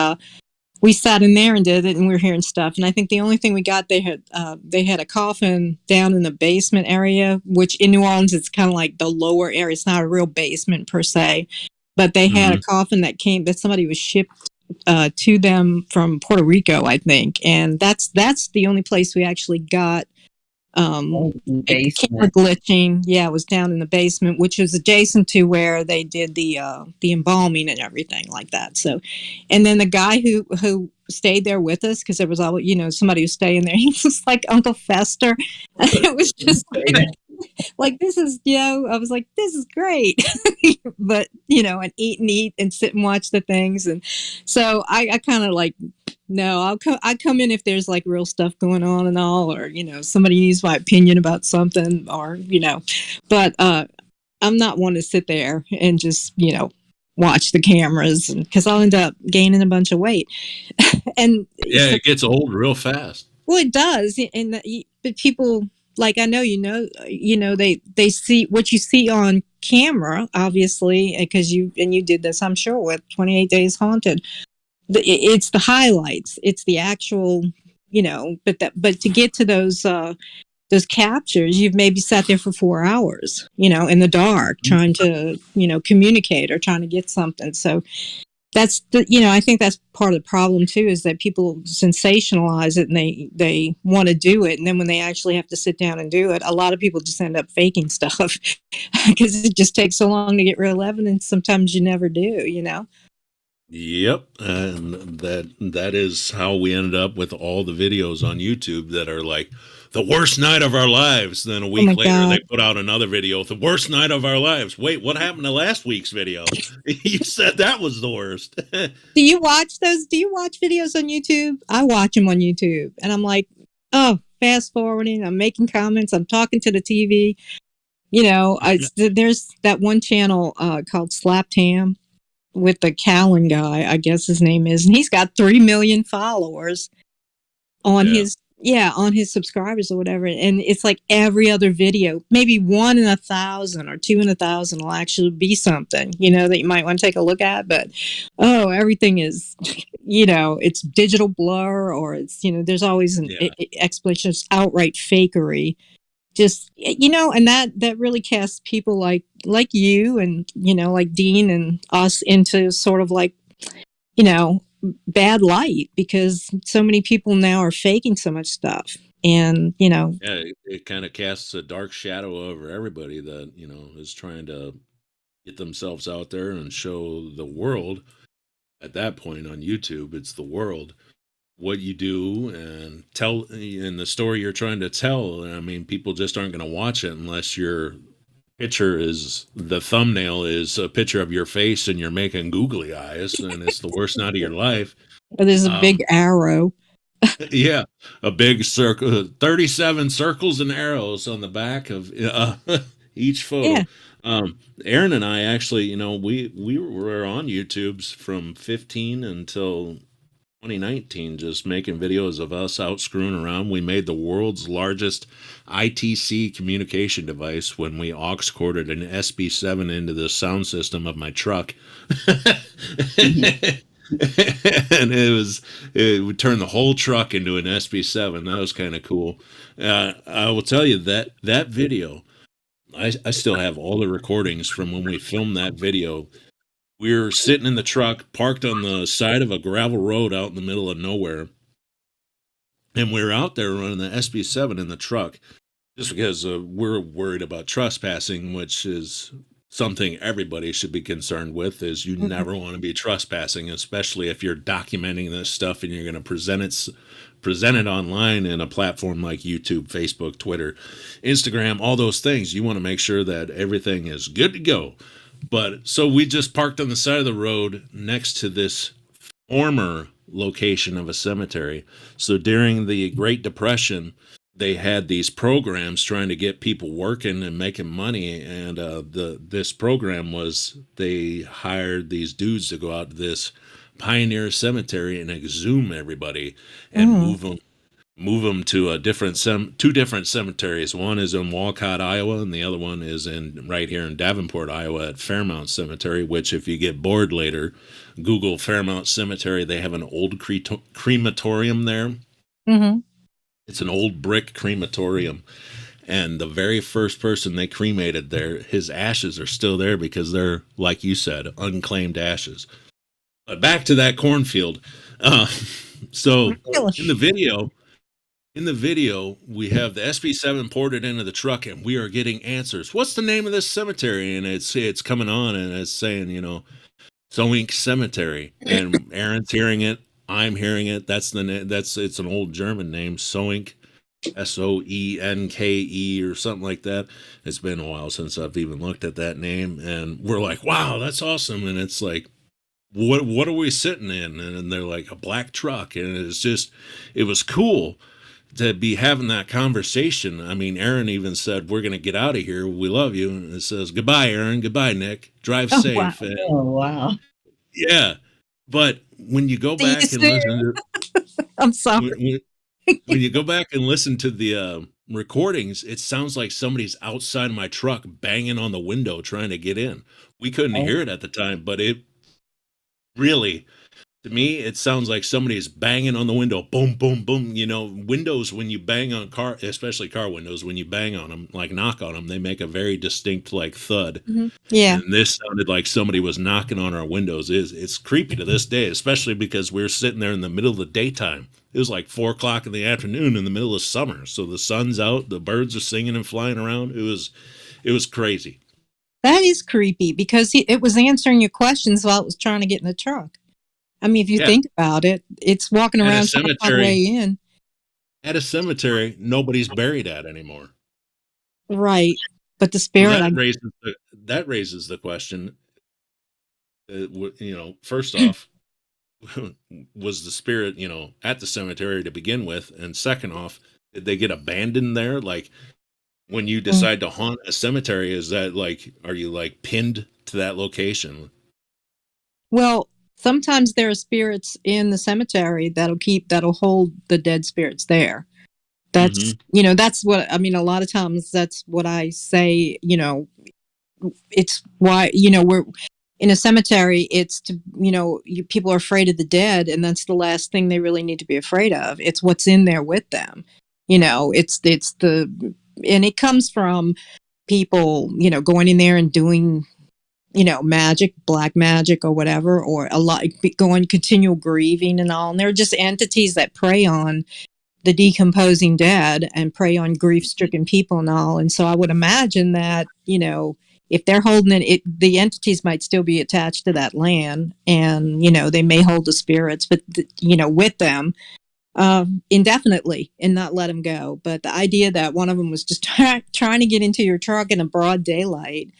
we sat in there and did it, and we were hearing stuff. And I think the only thing we got, they had a coffin down in the basement area, which in New Orleans it's kind of like the lower area. It's not a real basement per se, but they had a Hmm. coffin that somebody was shipped to them from Puerto Rico, I think, and that's the only place we actually got Oh, in the like camera basement. glitching. Yeah, it was down in the basement, which was adjacent to where they did the embalming and everything like that. So, and then the guy who stayed there with us, because there was all somebody was staying there. He was like Uncle Fester. It was just like this is I was like, this is great. But and eat and sit and watch the things. And so I kind of like, no, I come in if there's like real stuff going on and all, or somebody needs my opinion about something, or but I'm not one to sit there and just watch the cameras because I'll end up gaining a bunch of weight. And Yeah, so, it gets old real fast. well, it does. But people, like, I know, they see what you see on camera, obviously, because you did this, I'm sure, with 28 Days Haunted. It's the highlights. It's the actual, but to get to those captures, you've maybe sat there for 4 hours, in the dark, trying to, communicate or trying to get something. So I think that's part of the problem too, is that people sensationalize it and they want to do it. And then when they actually have to sit down and do it, a lot of people just end up faking stuff because it just takes so long to get real evidence. Sometimes you never do. Yep, and that is how we ended up with all the videos on YouTube that are like the worst night of our lives. Then a Oh week my later, they God. put out another video, the worst night of our lives. Wait, what happened to last week's video? You said that was the worst. Do you watch those? Do you watch videos on YouTube? I watch them on YouTube and I'm like, oh, fast forwarding. I'm making comments. I'm talking to the TV. There's that one channel called Slap Tam with the Callan guy, I guess his name is, and he's got 3 million followers on Yeah. his subscribers or whatever. And it's like every other video, maybe 1 in 1,000 or 2 in 1,000 will actually be something, that you might want to take a look at. But everything is, it's digital blur, or it's, there's always an explanation, it's outright fakery. Just, and that really casts people like you and, like Dean and us into sort of like, bad light, because so many people now are faking so much stuff. And, Yeah, it kind of casts a dark shadow over everybody that, is trying to get themselves out there and show the world. At that point on YouTube, it's the world what you do and tell in the story you're trying to tell. I mean, people just aren't going to watch it unless your the thumbnail is a picture of your face and you're making googly eyes and it's the worst night of your life. or there's a Um, big arrow. yeah, a big circle, 37 circles and arrows on the back of each photo. Yeah. Aaron and I actually, we were on YouTube's from 15 until 2019, just making videos of us out screwing around. We made the world's largest ITC communication device when we aux corded an SB7 into the sound system of my truck. And it would turn the whole truck into an SB7. That was kind of cool. I will tell you that video, I still have all the recordings from when we filmed that video. We were sitting in the truck, parked on the side of a gravel road out in the middle of nowhere. And we were out there running the SB7 in the truck just because we're worried about trespassing, which is something everybody should be concerned with, is you never want to be trespassing, especially if you're documenting this stuff and you're going to present it online in a platform like YouTube, Facebook, Twitter, Instagram, all those things. You want to make sure that everything is good to go. But so we just parked on the side of the road next to this former location of a cemetery. So during the Great Depression, they had these programs trying to get people working and making money. And this program was they hired these dudes to go out to this pioneer cemetery and exhume everybody and move them to two different cemeteries. One is in Walcott, Iowa, and the other one is right here in Davenport, Iowa at Fairmount Cemetery, which if you get bored later, Google Fairmount Cemetery. They have an old crematorium there. Mm-hmm. It's an old brick crematorium. And the very first person they cremated there, his ashes are still there because they're, like you said, unclaimed ashes. But back to that cornfield. So in the video, we have the SB7 ported into the truck, and we are getting answers. What's the name of this cemetery? And it's coming on, and it's saying, Soink Cemetery. And Aaron's hearing it. I'm hearing it. It's an old German name, Soink, Soenke or something like that. It's been a while since I've even looked at that name, and we're like, wow, that's awesome. And it's like, what are we sitting in? And they're like, a black truck. And it was cool to be having that conversation. I mean, Aaron even said, "We're going to get out of here. We love you." And it says, "Goodbye, Aaron. Goodbye, Nick. Drive Oh, wow. safe." And Oh, wow. yeah, but when you go See you back and soon. listen to I'm sorry. when you go back and listen to the recordings, it sounds like somebody's outside my truck banging on the window trying to get in. We couldn't Oh, hear it at the time, but it really, to me, it sounds like somebody's banging on the window. Boom, boom, boom. You know, windows, when you bang on car, especially car windows, when you bang on them, like knock on them, they make a very distinct like thud. Yeah. And this sounded like somebody was knocking on our windows. It's creepy to this day, especially because we're sitting there in the middle of the daytime. It was like 4 o'clock in the afternoon in the middle of summer. So the sun's out, the birds are singing and flying around. It was crazy. That is creepy because it was answering your questions while it was trying to get in the truck. I mean, if you Yeah. think about it, it's walking At a around trying to find a cemetery, way in. at a cemetery, nobody's buried at anymore. Right. But the So spirit, that raises the question. First off, was the spirit, at the cemetery to begin with, and second off, did they get abandoned there? Like, when you decide to haunt a cemetery, is that like, are you like pinned to that location? well, sometimes there are spirits in the cemetery that'll hold the dead spirits there. That's, Mm-hmm. That's what, I mean, a lot of times that's what I say, it's why, we're in a cemetery, it's to, people are afraid of the dead, and that's the last thing they really need to be afraid of. It's what's in there with them. And it comes from people, going in there and doing, magic, black magic or whatever, or a lot going continual grieving and all. And they're just entities that prey on the decomposing dead and prey on grief-stricken people and all. And so I would imagine that, if they're holding the entities might still be attached to that land, and, they may hold the spirits, but, with them indefinitely and not let them go. But the idea that one of them was just trying to get into your truck in a broad daylight,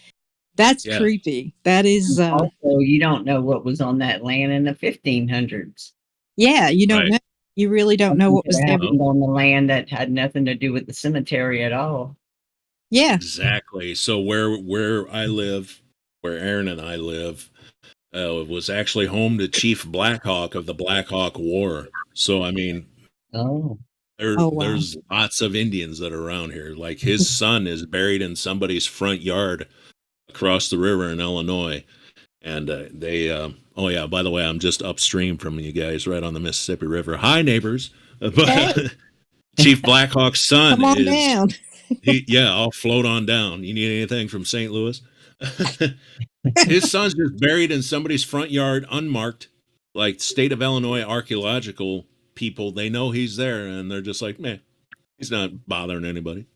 that's Yeah. creepy. That is, also, you don't know what was on that land in the 1500s. yeah, you don't Right. know. You really don't know Something what could was have there. happened on the land that had nothing to do with the cemetery at all. Yeah. Exactly. So where I live, where Aaron and I live, was actually home to Chief Blackhawk of the Black Hawk War. So I mean, Oh, Oh, wow. there's lots of Indians that are around here. Like, his son is buried in somebody's front yard across the river in Illinois, and oh yeah, by the way, I'm just upstream from you guys, right on the Mississippi River. Hi, neighbors. But Hey, Chief Blackhawk's son come on is down. I'll float on down. You need anything from St. Louis? His son's just buried in somebody's front yard, unmarked. Like, state of Illinois archaeological people, they know he's there, and they're just like, man, he's not bothering anybody.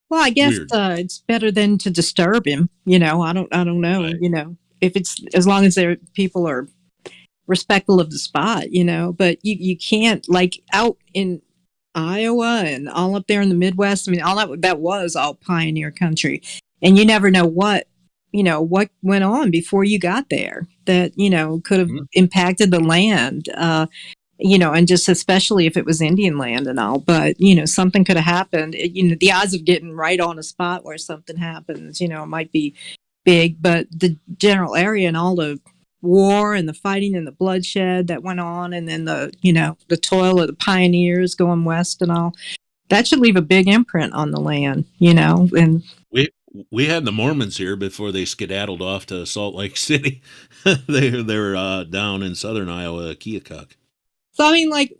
Well, I guess Weird. it's better than to disturb him. I don't know. Right. If it's as long as people are respectful of the spot. But you can't, like, out in Iowa and all up there in the Midwest. I mean, all that was all pioneer country, and you never know what went on before you got there that could have Mhm. impacted the land. And just especially if it was Indian land and all, but something could have happened. The odds of getting right on a spot where something happens, might be big, but the general area and all the war and the fighting and the bloodshed that went on, and then the toil of the pioneers going west and all, that should leave a big imprint on the land, and We had the Mormons here before they skedaddled off to Salt Lake City. they were down in southern Iowa, Keokuk. so I mean, like,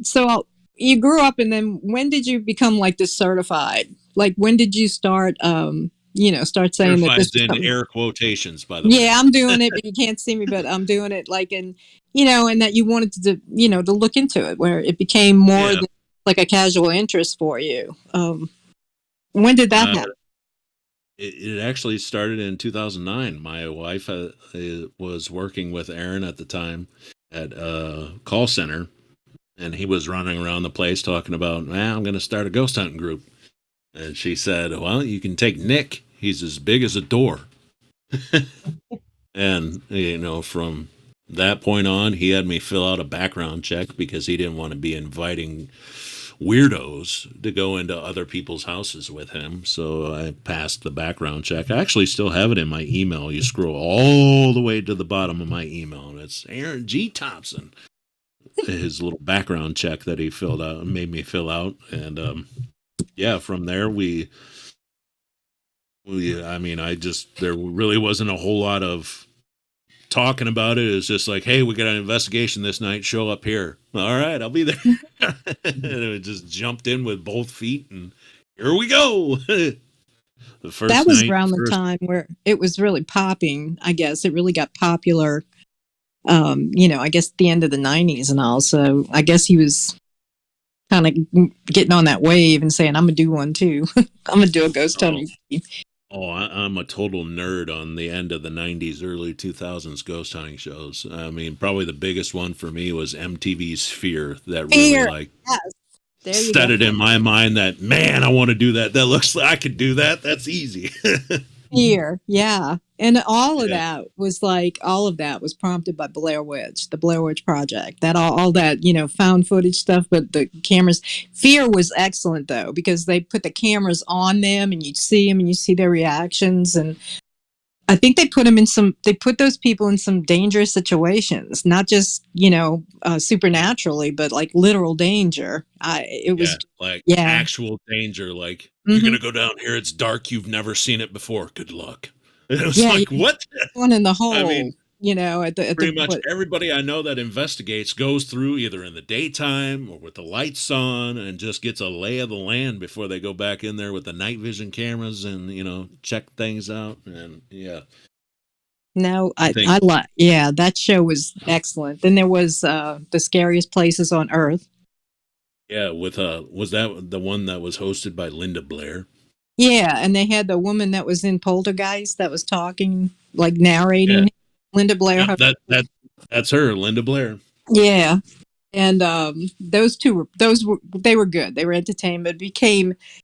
so you grew up, and then when did you become like this certified? Like, when did you start? Start saying that this Certified's was in something. air quotations, by the way. Yeah, I'm doing it, but you can't see me, but I'm doing it, like, and that you wanted to look into it, where it became more Yeah. than like a casual interest for you. When did that happen? It actually started in 2009. My wife was working with Aaron at the time at a call center, and he was running around the place talking about, I'm going to start a ghost hunting group. And she said, well, you can take Nick. He's as big as a door. And, from that point on, he had me fill out a background check because he didn't want to be inviting weirdos to go into other people's houses with him. So I passed the background check. I actually still have it in my email. You scroll all the way to the bottom of my email, and it's Aaron G. Thompson. His little background check that he filled out and made me fill out. And yeah, from there there really wasn't a whole lot of talking about it. It's just like, hey, we got an investigation this night, show up here. All right, I'll be there. And it just jumped in with both feet, and here we go. The first That was night, around the time where it was really popping. I guess it really got popular. I guess at the end of the 90s and all. So I guess he was kind of getting on that wave and saying, I'm gonna do one too. I'm gonna do a ghost hunting. I'm a total nerd on the end of the 90s, early 2000s ghost hunting shows. I mean, probably the biggest one for me was MTV's Sphere. That really yes. set it in my mind that, man, I want to do that. That looks like I could do that. That's easy. Here, yeah. And all of that was prompted by Blair Witch, the Blair Witch Project. That all that, found footage stuff, but the cameras. Fear was excellent though, because they put the cameras on them and you'd see them and you see their reactions. And I think they put those people in some dangerous situations, not just, supernaturally, but like literal danger. Actual danger. Like, you're going to go down here. It's dark. You've never seen it before. Good luck. It was like, what? One in the hole. I mean, at pretty much everybody I know that investigates goes through either in the daytime or with the lights on and just gets a lay of the land before they go back in there with the night vision cameras and, check things out. And yeah. No, I like, that show was excellent. Then there was The Scariest Places on Earth. Yeah, was that the one that was hosted by Linda Blair? Yeah, and they had the woman that was in Poltergeist that was talking, like narrating. Yeah. Linda Blair. That's her, Linda Blair. Yeah, and those two were good. They were entertainment.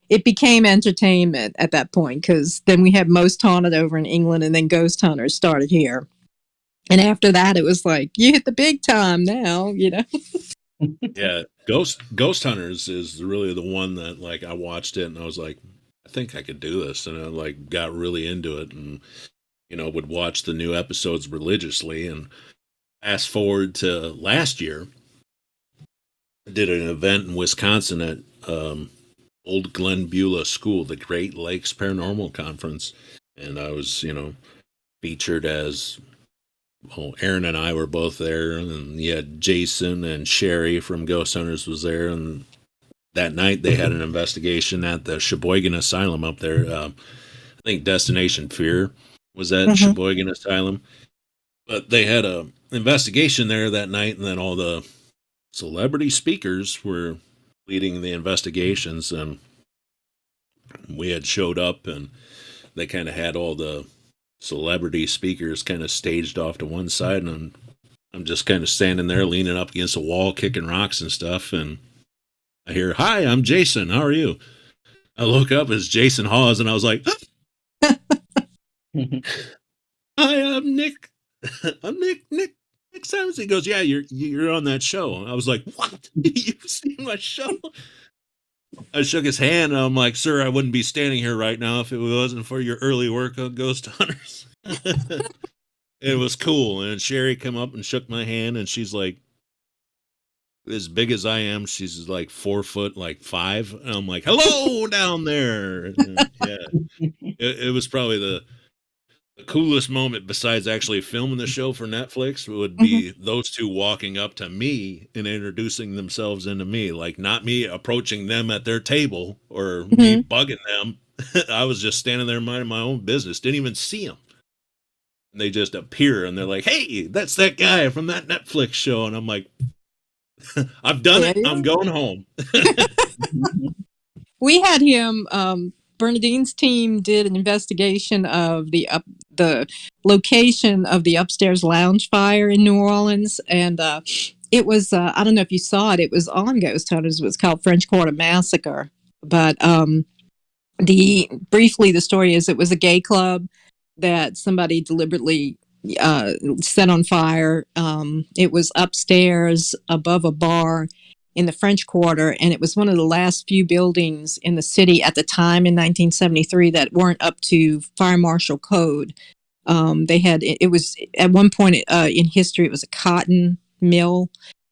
It became entertainment at that point, because then we had Most Haunted over in England, and then Ghost Hunters started here. And after that, it was like, you hit the big time now, Yeah, Ghost Hunters is really the one that, like, I watched it and I was like, I think I could do this, and I like got really into it, and would watch the new episodes religiously. And fast forward to last year, I did an event in Wisconsin at Old Glen Beulah School, the Great Lakes Paranormal Conference, and I was featured as, well, Aaron and I were both there, and you had Jason and Sherry from Ghost Hunters was there, and that night they had an investigation at the Sheboygan Asylum up there. I think Destination Fear was at Sheboygan Asylum, but they had a investigation there that night, and then all the celebrity speakers were leading the investigations, and we had showed up, and they kind of had all the celebrity speakers kind of staged off to one side, and I'm just kind of standing there leaning up against a wall, kicking rocks and stuff, and I hear, "Hi, I'm Jason. How are you?" I look up as Jason Hawes, and I was like, "Hi, I'm Nick. I'm Nick Simons." He goes, "Yeah, you're on that show." I was like, "What? You've seen my show?" I shook his hand, and I'm like, "Sir, I wouldn't be standing here right now if it wasn't for your early work on Ghost Hunters." It was cool, and Sherry came up and shook my hand, and she's like, as big as I am, she's like 4 foot, like 5. And I'm like, "Hello down there." It was probably the coolest moment besides actually filming the show for Netflix would be those two walking up to me and introducing themselves into me, like not me approaching them at their table or me bugging them. I was just standing there minding my own business, didn't even see them. And they just appear and they're like, "Hey, that's that guy from that Netflix show." And I'm like, "I've done it. I'm going home." We had him. Bernadine's team did an investigation of the location of the upstairs lounge fire in New Orleans, and it was I don't know if you saw it. It was on Ghost Hunters. It was called French Quarter Massacre. But briefly the story is it was a gay club that somebody deliberately set on fire. It was upstairs above a bar. in the French Quarter, and it was one of the last few buildings in the city at the time in 1973 that weren't up to fire marshal code. They had it was at one point in history it was a cotton mill,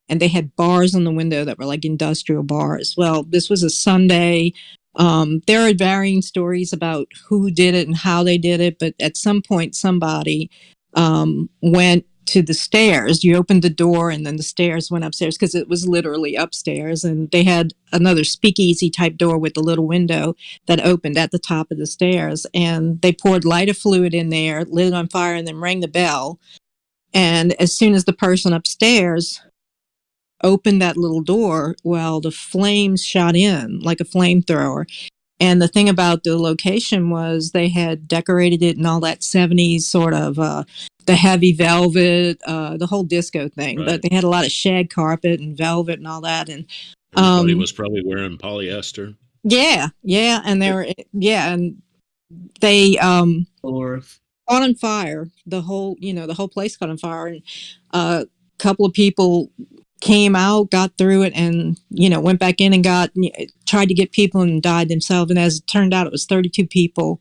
and they had bars on the window that were like industrial bars. Well, this was a Sunday. There are varying stories about who did it and how they did it, but at some point somebody went to the stairs. You opened the door and then the stairs went upstairs because it was literally upstairs, and they had another speakeasy type door with a little window that opened at the top of the stairs, and they poured lighter fluid in there, lit it on fire, and then rang the bell. And as soon as the person upstairs opened that little door, well, the flames shot in like a flamethrower. And the thing about the location was they had decorated it in all that 70s sort of the heavy velvet, the whole disco thing. Right. But they had a lot of shag carpet and velvet and all that. And everybody was probably wearing polyester. Yeah, and and they Floors. caught on fire. The whole place caught on fire, and a couple of people came out, got through it, and went back in and tried to get people and died themselves. And as it turned out, it was 32 people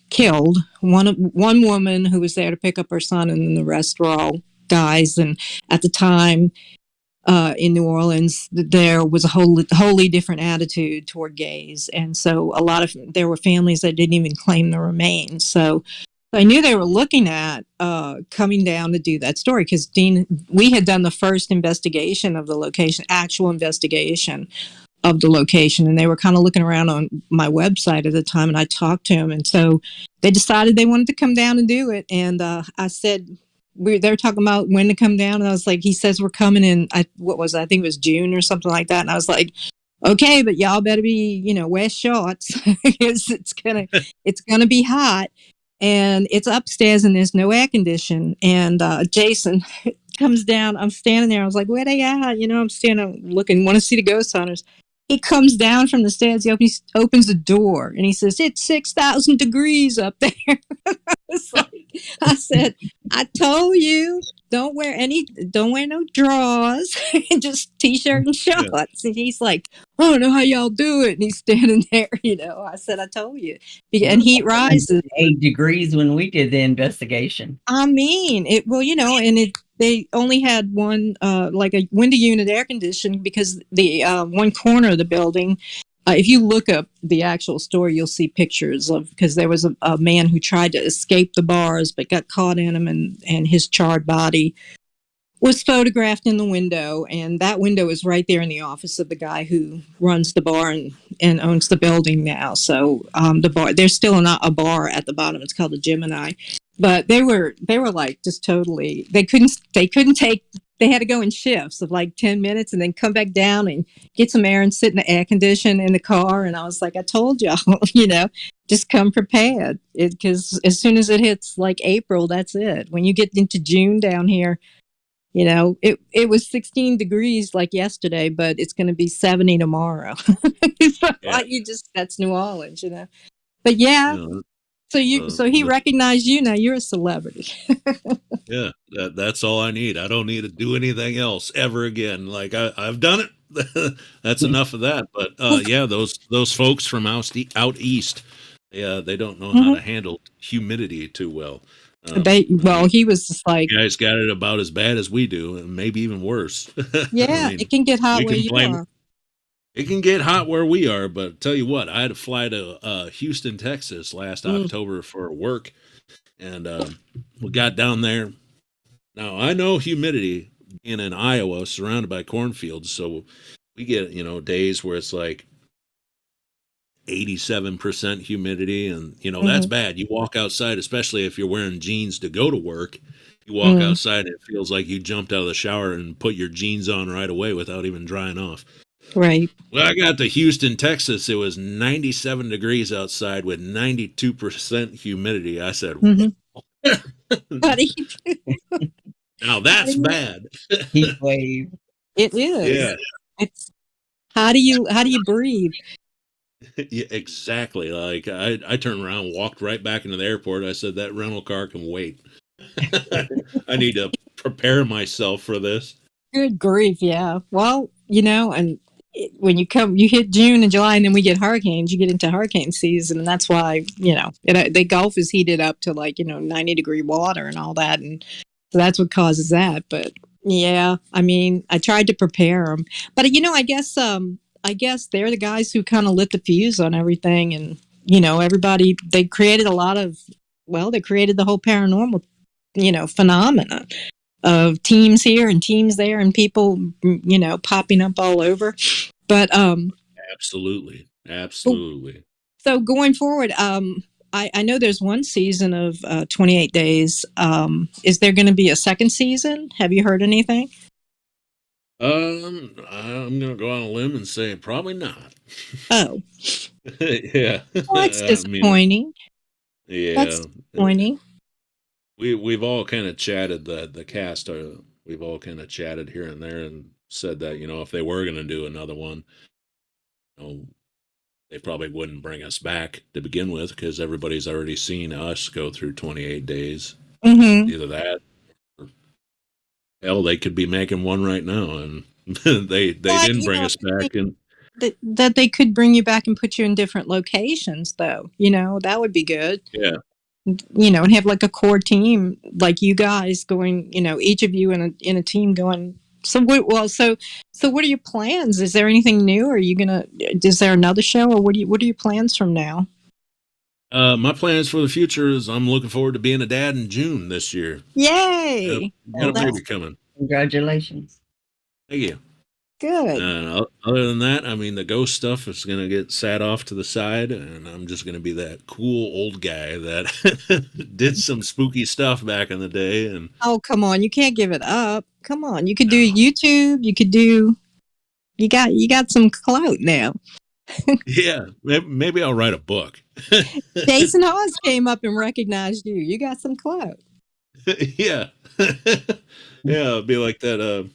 killed. One woman who was there to pick up her son, and then the rest were all guys. And at the time, in New Orleans, there was a wholly different attitude toward gays, and so there were families that didn't even claim the remains. So I knew they were looking at coming down to do that story because we had done the first investigation of the location, actual investigation of the location, and they were kind of looking around on my website at the time, and I talked to them, and so they decided they wanted to come down and do it, and I said. They were talking about when to come down, and I was like, he says we're coming in, I think it was June or something like that, and I was like, okay, but y'all better be, wear shorts because it's gonna be hot, and it's upstairs and there's no air condition, and Jason comes down, I'm standing there, I was like, where they at? I'm standing looking, want to see the ghost hunters. He comes down from the stairs, he opens the door, and he says, it's 6,000 degrees up there. I said, I told you, don't wear no drawers, just t-shirt and shorts. Yeah. And he's like, I don't know how y'all do it. And he's standing there, I said, I told you. And heat rises. 8 degrees when we did the investigation. I mean, they only had one, like a window unit air conditioning because the one corner of the building, if you look up the actual story, you'll see pictures because there was a man who tried to escape the bars but got caught in them, and his charred body was photographed in the window, and that window is right there in the office of the guy who runs the bar and owns the building now. So the bar, there's still not a bar at the bottom. It's called the Gemini. But they were like just totally, they had to go in shifts of like 10 minutes and then come back down and get some air and sit in the air condition in the car. And I was like, I told y'all, just come prepared, because as soon as it hits like April, that's it. When you get into June down here, it was 16 degrees like yesterday, but it's going to be 70 tomorrow. That's New Orleans, But yeah. So he recognized you. Now you're a celebrity. Yeah, that's all I need. I don't need to do anything else ever again. Like I've done it. That's enough of that. But yeah, those folks from out east, they don't know how to handle humidity too well. He was just like, you guys got it about as bad as we do, and maybe even worse. Yeah, it can get hot where you are. It can get hot where we are, but tell you what, I had to fly to Houston, Texas last October for work, and we got down there. Now, I know humidity being in Iowa, surrounded by cornfields, so we get, days where it's like 87% humidity, and, that's bad. You walk outside, especially if you're wearing jeans to go to work, you walk outside and it feels like you jumped out of the shower and put your jeans on right away without even drying off. Right. Well, I got to Houston, Texas. It was 97 degrees outside with 92% humidity. I said, Buddy. Now that's bad. Heat wave. It is. Yeah. It's how do you breathe? Yeah, exactly. Like I turned around, walked right back into the airport. I said, that rental car can wait. I need to prepare myself for this. Good grief. Yeah. Well, and when you hit June and July, and then we get hurricanes, you get into hurricane season, and that's why the Gulf is heated up to 90-degree water and all that, and so that's what causes that. But yeah, I mean, I tried to prepare them, but I guess they're the guys who kind of lit the fuse on everything, and everybody, they created they created the whole paranormal phenomena of teams here and teams there and people popping up all over. But Absolutely. so going forward, I know there's one season of 28 days. Is there going to be a second season? Have you heard anything? I'm gonna go on a limb and say probably not. Oh, Yeah. well, that's I mean, disappointing. That's yeah. disappointing. We've all kind of chatted, the cast we've all kind of chatted here and there and said that, if they were gonna do another one, you know, they probably wouldn't bring us back to begin with because everybody's already seen us go through 28 days. Mm-hmm. Either that, or hell, they could be making one right now, and they But didn't bring us back. And that they could bring you back and put you in different locations, though. That would be good. yeah, And have like a core team, like you guys going, each of you in a team going. So what are your plans? Is there anything new? Is there another show, or what are your plans from now? my plans for the future is I'm looking forward to being a dad in June this year. Yay! Got a Well, baby that's coming. Congratulations. Thank you. good. And other than that, I mean, the ghost stuff is going to get sat off to the side, and I'm just going to be that cool old guy that did some spooky stuff back in the day. And Oh, come on, you can't give it up. Come on, you could do YouTube. You got some clout now. yeah, maybe I'll write a book. Jason Hawes came up and recognized you. You got some clout. Yeah. Yeah, it'll be like that.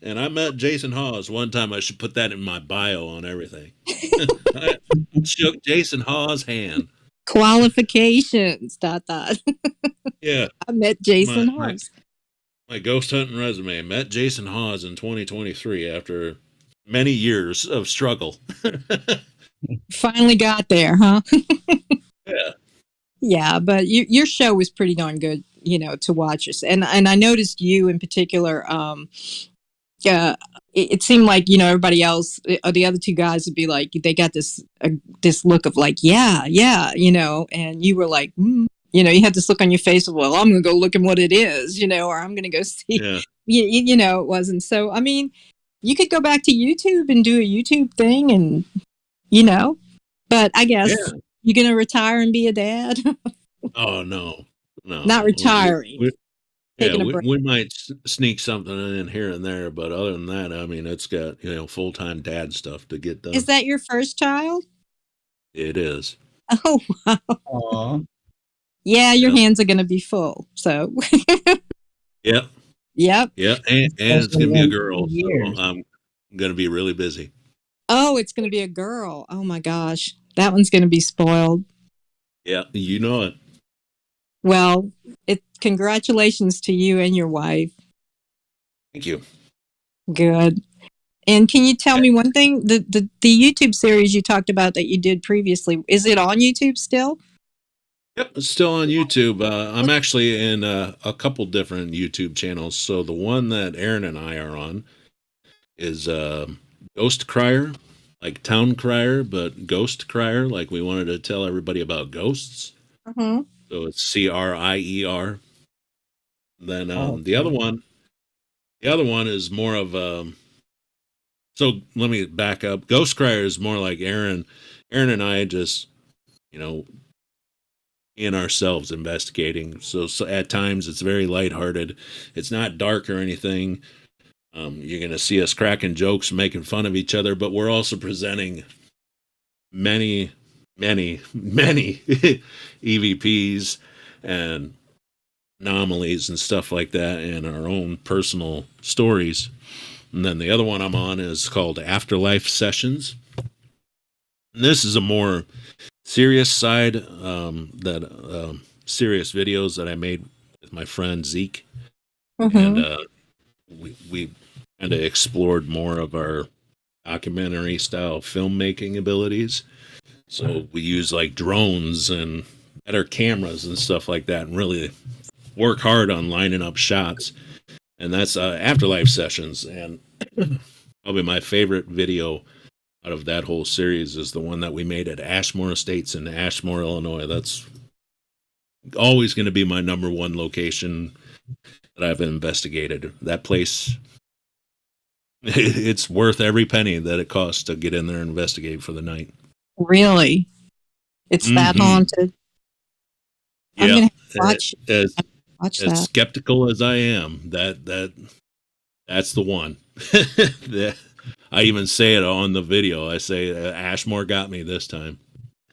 And I met Jason Hawes one time. I should put that in my bio on everything. I shook Jason Hawes' hand. Qualifications. ... Yeah. I met Jason My Hawes. my ghost hunting resume. Met Jason Hawes in 2023 after many years of struggle. Finally got there, huh? Yeah. Yeah, but your show was pretty darn good, to watch us. And I noticed you in particular. It seemed like everybody else, the other two guys would be like, they got this look of like, yeah, and you were like, you had this look on your face of, well, I'm gonna go look at what it is, or I'm gonna go see. Yeah. It wasn't. So I mean, you could go back to YouTube and do a YouTube thing, and but I guess Yeah. you're gonna retire and be a dad. Oh no. Not retiring. Yeah, Taking a break. we might sneak something in here and there, but other than that, I mean, it's got, full-time dad stuff to get done. Is that your first child? It is. Oh, wow. Aw. Yeah, your Yep. hands are going to be full. So, Yep. yep. Yeah, and it's going to be a girl, so Years. I'm going to be really busy. Oh, it's going to be a girl. Oh my gosh. That one's going to be spoiled. Yeah, you know it. Well, congratulations to you and your wife. Thank you. Good. And can you tell me one thing? The YouTube series you talked about that you did previously, is it on YouTube still? Yep, it's still on YouTube. I'm actually in a couple different YouTube channels. So the one that Aaron and I are on is Ghost Crier, like Town Crier, but Ghost Crier, like we wanted to tell everybody about ghosts. Mm-hmm. So it's CRIER. Then Okay. the other one is more of so let me back up. Ghost Crier is more like Aaron and I just, in ourselves investigating. So at times it's very lighthearted. It's not dark or anything. You're going to see us cracking jokes, making fun of each other, but we're also presenting many EVPs and anomalies and stuff like that, and our own personal stories. And then the other one I'm on is called Afterlife Sessions. And this is a more serious side, serious videos that I made with my friend Zeke. Mm-hmm. And we kind of explored more of our documentary style filmmaking abilities. So we use like drones and better cameras and stuff like that, and really work hard on lining up shots. And that's afterlife sessions. And probably my favorite video out of that whole series is the one that we made at Ashmore Estates in Ashmore, Illinois. That's always going to be my number one location that I've investigated. That place, it's worth every penny that it costs to get in there and investigate for the night. Really? It's that haunted? I'm Yeah. going to watch As that. skeptical as I am, that's the one. I even say it on the video. I say Ashmore got me this time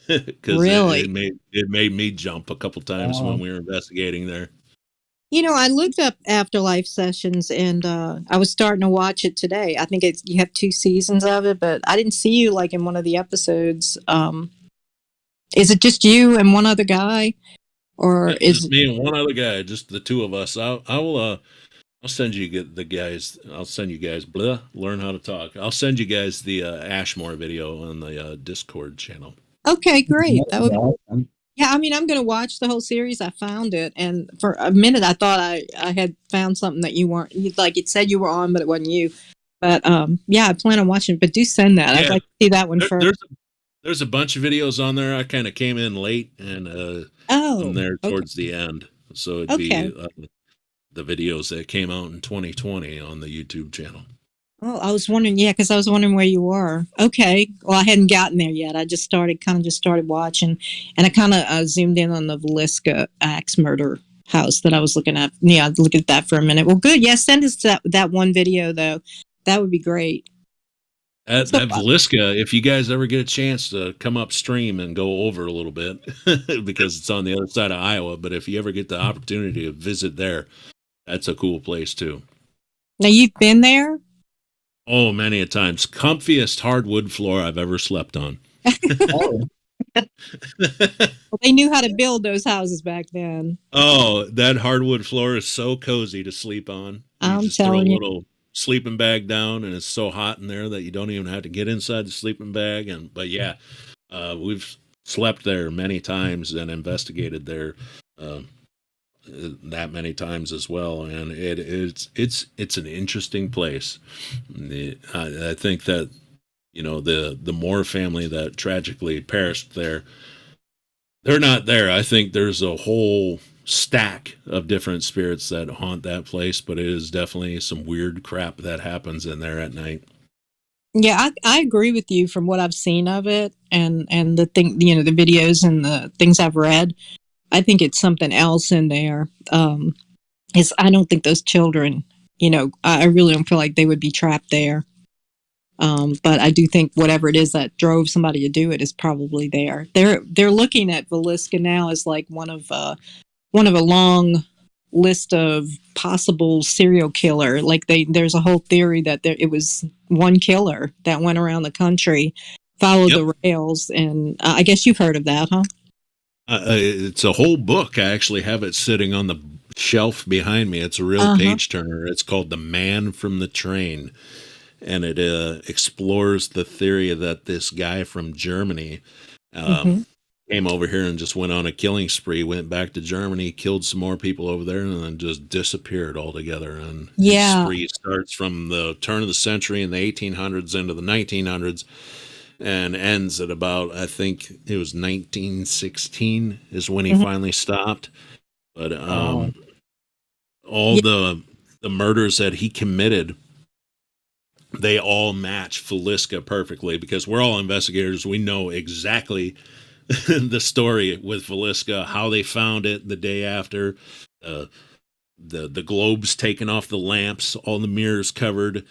because Really? it made me jump a couple times when we were investigating there. You know, I looked up Afterlife Sessions, and I was starting to watch it today. I think you have 2 seasons of it, but I didn't see you like in one of the episodes. Is it just you and one other guy, or is Just me and one other guy, just the two of us? I'll send you the guys. I'll send you guys. Learn how to talk. I'll send you guys the Ashmore video on the Discord channel. Okay, great. That would. Yeah, I mean, I'm going to watch the whole series. I found it, and for a minute, I thought I had found something that you weren't. Like it said you were on, but it wasn't you. But yeah, I plan on watching it. But do send that. Yeah, I'd like to see that one first. There's a bunch of videos on there. I kind of came in late, and I'm there towards the end. So it'd be the videos that came out in 2020 on the YouTube channel. Oh, I was wondering, because I was wondering where you were. Okay, well, I hadn't gotten there yet. I just started watching, and I kind of zoomed in on the Villisca axe murder house that I was looking at. Yeah, I'd look at that for a minute. Well, good. Yeah, send us that one video though. That would be great. At Villisca, if you guys ever get a chance to come upstream and go over a little bit, because it's on the other side of Iowa, but if you ever get the opportunity to visit there, that's a cool place too. Now, you've been there? Oh, many a times. Comfiest hardwood floor I've ever slept on. Well, they knew how to build those houses back then. Oh, that hardwood floor is so cozy to sleep on. I'm telling you. Throw a little sleeping bag down, and it's so hot in there that you don't even have to get inside the sleeping bag. But yeah, we've slept there many times and investigated there that many times as well, and it's an interesting place. I think that the Moore family that tragically perished there, they're not there. I think there's a whole stack of different spirits that haunt that place, but it is definitely some weird crap that happens in there at night. Yeah, I agree with you from what I've seen of it, and the thing, the videos and the things I've read. I think it's something else in there. I don't think those children, I really don't feel like they would be trapped there. But I do think whatever it is that drove somebody to do it is probably there. They're looking at Villisca now as like one of a long list of possible serial killer. Like there's a whole theory that it was one killer that went around the country, followed the rails, and I guess you've heard of that, huh? It's a whole book. I actually have it sitting on the shelf behind me. It's a real page turner. It's called The Man from the Train, and it explores the theory that this guy from Germany came over here and just went on a killing spree, went back to Germany, killed some more people over there, and then just disappeared altogether. And his spree starts from the turn of the century in the 1800s into the 1900s, and ends at about, I think it was 1916 is when he finally stopped. But all the murders that he committed, they all match Villisca perfectly, because we're all investigators. We know exactly the story with Villisca, how they found it the day after, the globes taken off the lamps, all the mirrors covered.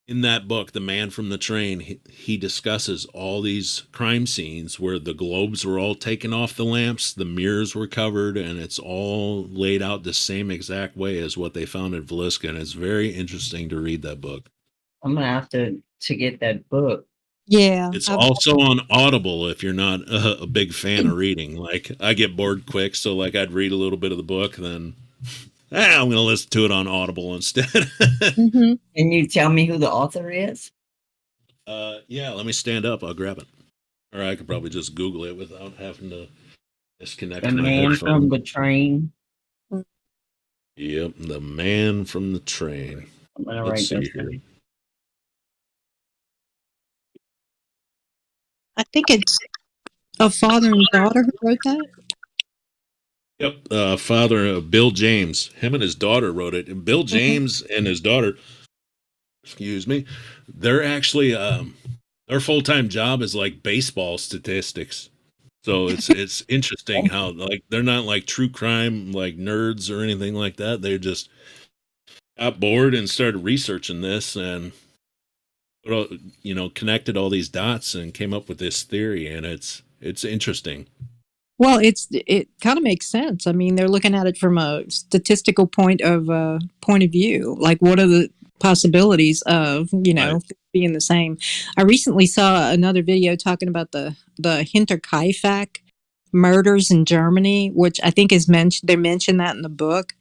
In that book, The Man from the Train, he discusses all these crime scenes where the globes were all taken off the lamps, the mirrors were covered, and it's all laid out the same exact way as what they found at Villisca. And it's very interesting to read that book. I'm gonna have to get that book. Yeah, it's also on Audible if you're not a big fan of reading. Like, I get bored quick, so like I'd read a little bit of the book, then I'm going to listen to it on Audible instead. Mm-hmm. Can you tell me who the author is? Yeah, let me stand up. I'll grab it. Or I could probably just Google it without having to disconnect The my Man from headphone. the Train. Yep, The Man from the Train. I'm gonna Let's write see this here. down. I think it's a father and daughter who wrote that. Yep, father Bill James. Him and his daughter wrote it. And Bill James and his daughter, excuse me, they're actually their full-time job is like baseball statistics. So it's interesting how like they're not like true crime like nerds or anything like that. They just got bored and started researching this and connected all these dots and came up with this theory, and it's interesting. Well, it kind of makes sense. I mean, they're looking at it from a statistical point of view. Like, what are the possibilities of Right. being the same? I recently saw another video talking about the Hinterkaifeck murders in Germany, which I think is mentioned. They mentioned that in the book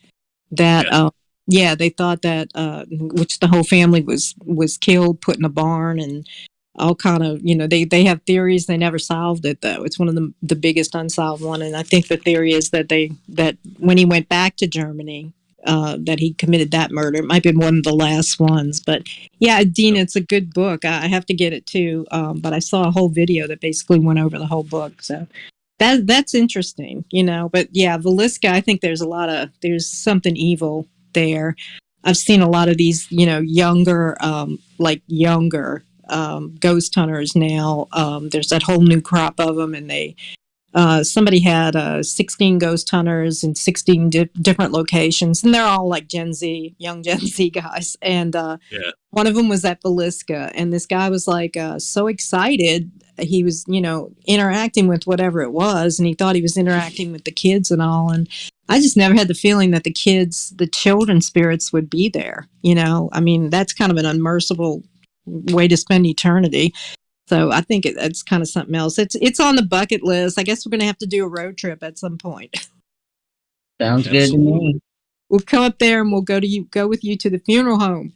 that Yes. yeah, they thought that which the whole family was killed, put in a barn, and all kind of they have theories. They never solved it though. It's one of the biggest unsolved one, and I think the theory is that when he went back to Germany, that he committed that murder. It might have been one of the last ones, but yeah, Dean, it's a good book. I have to get it too, but I saw a whole video that basically went over the whole book, so that's interesting, But yeah, Velisca, I think there's something evil there. I've seen a lot of these, younger, ghost hunters now. There's that whole new crop of them, and somebody had 16 ghost hunters in 16 different locations, and they're all like young Gen Z guys. And Yeah. one of them was at Velisca, and this guy was like so excited. He was, interacting with whatever it was, and he thought he was interacting with the kids and all. And I just never had the feeling that the children spirits would be there. I mean, that's kind of an unmerciful way to spend eternity. So I think it's kind of something else. It's on the bucket list. I guess we're going to have to do a road trip at some point. Sounds good to Absolutely. me. We'll come up there and we'll go with you to the funeral home.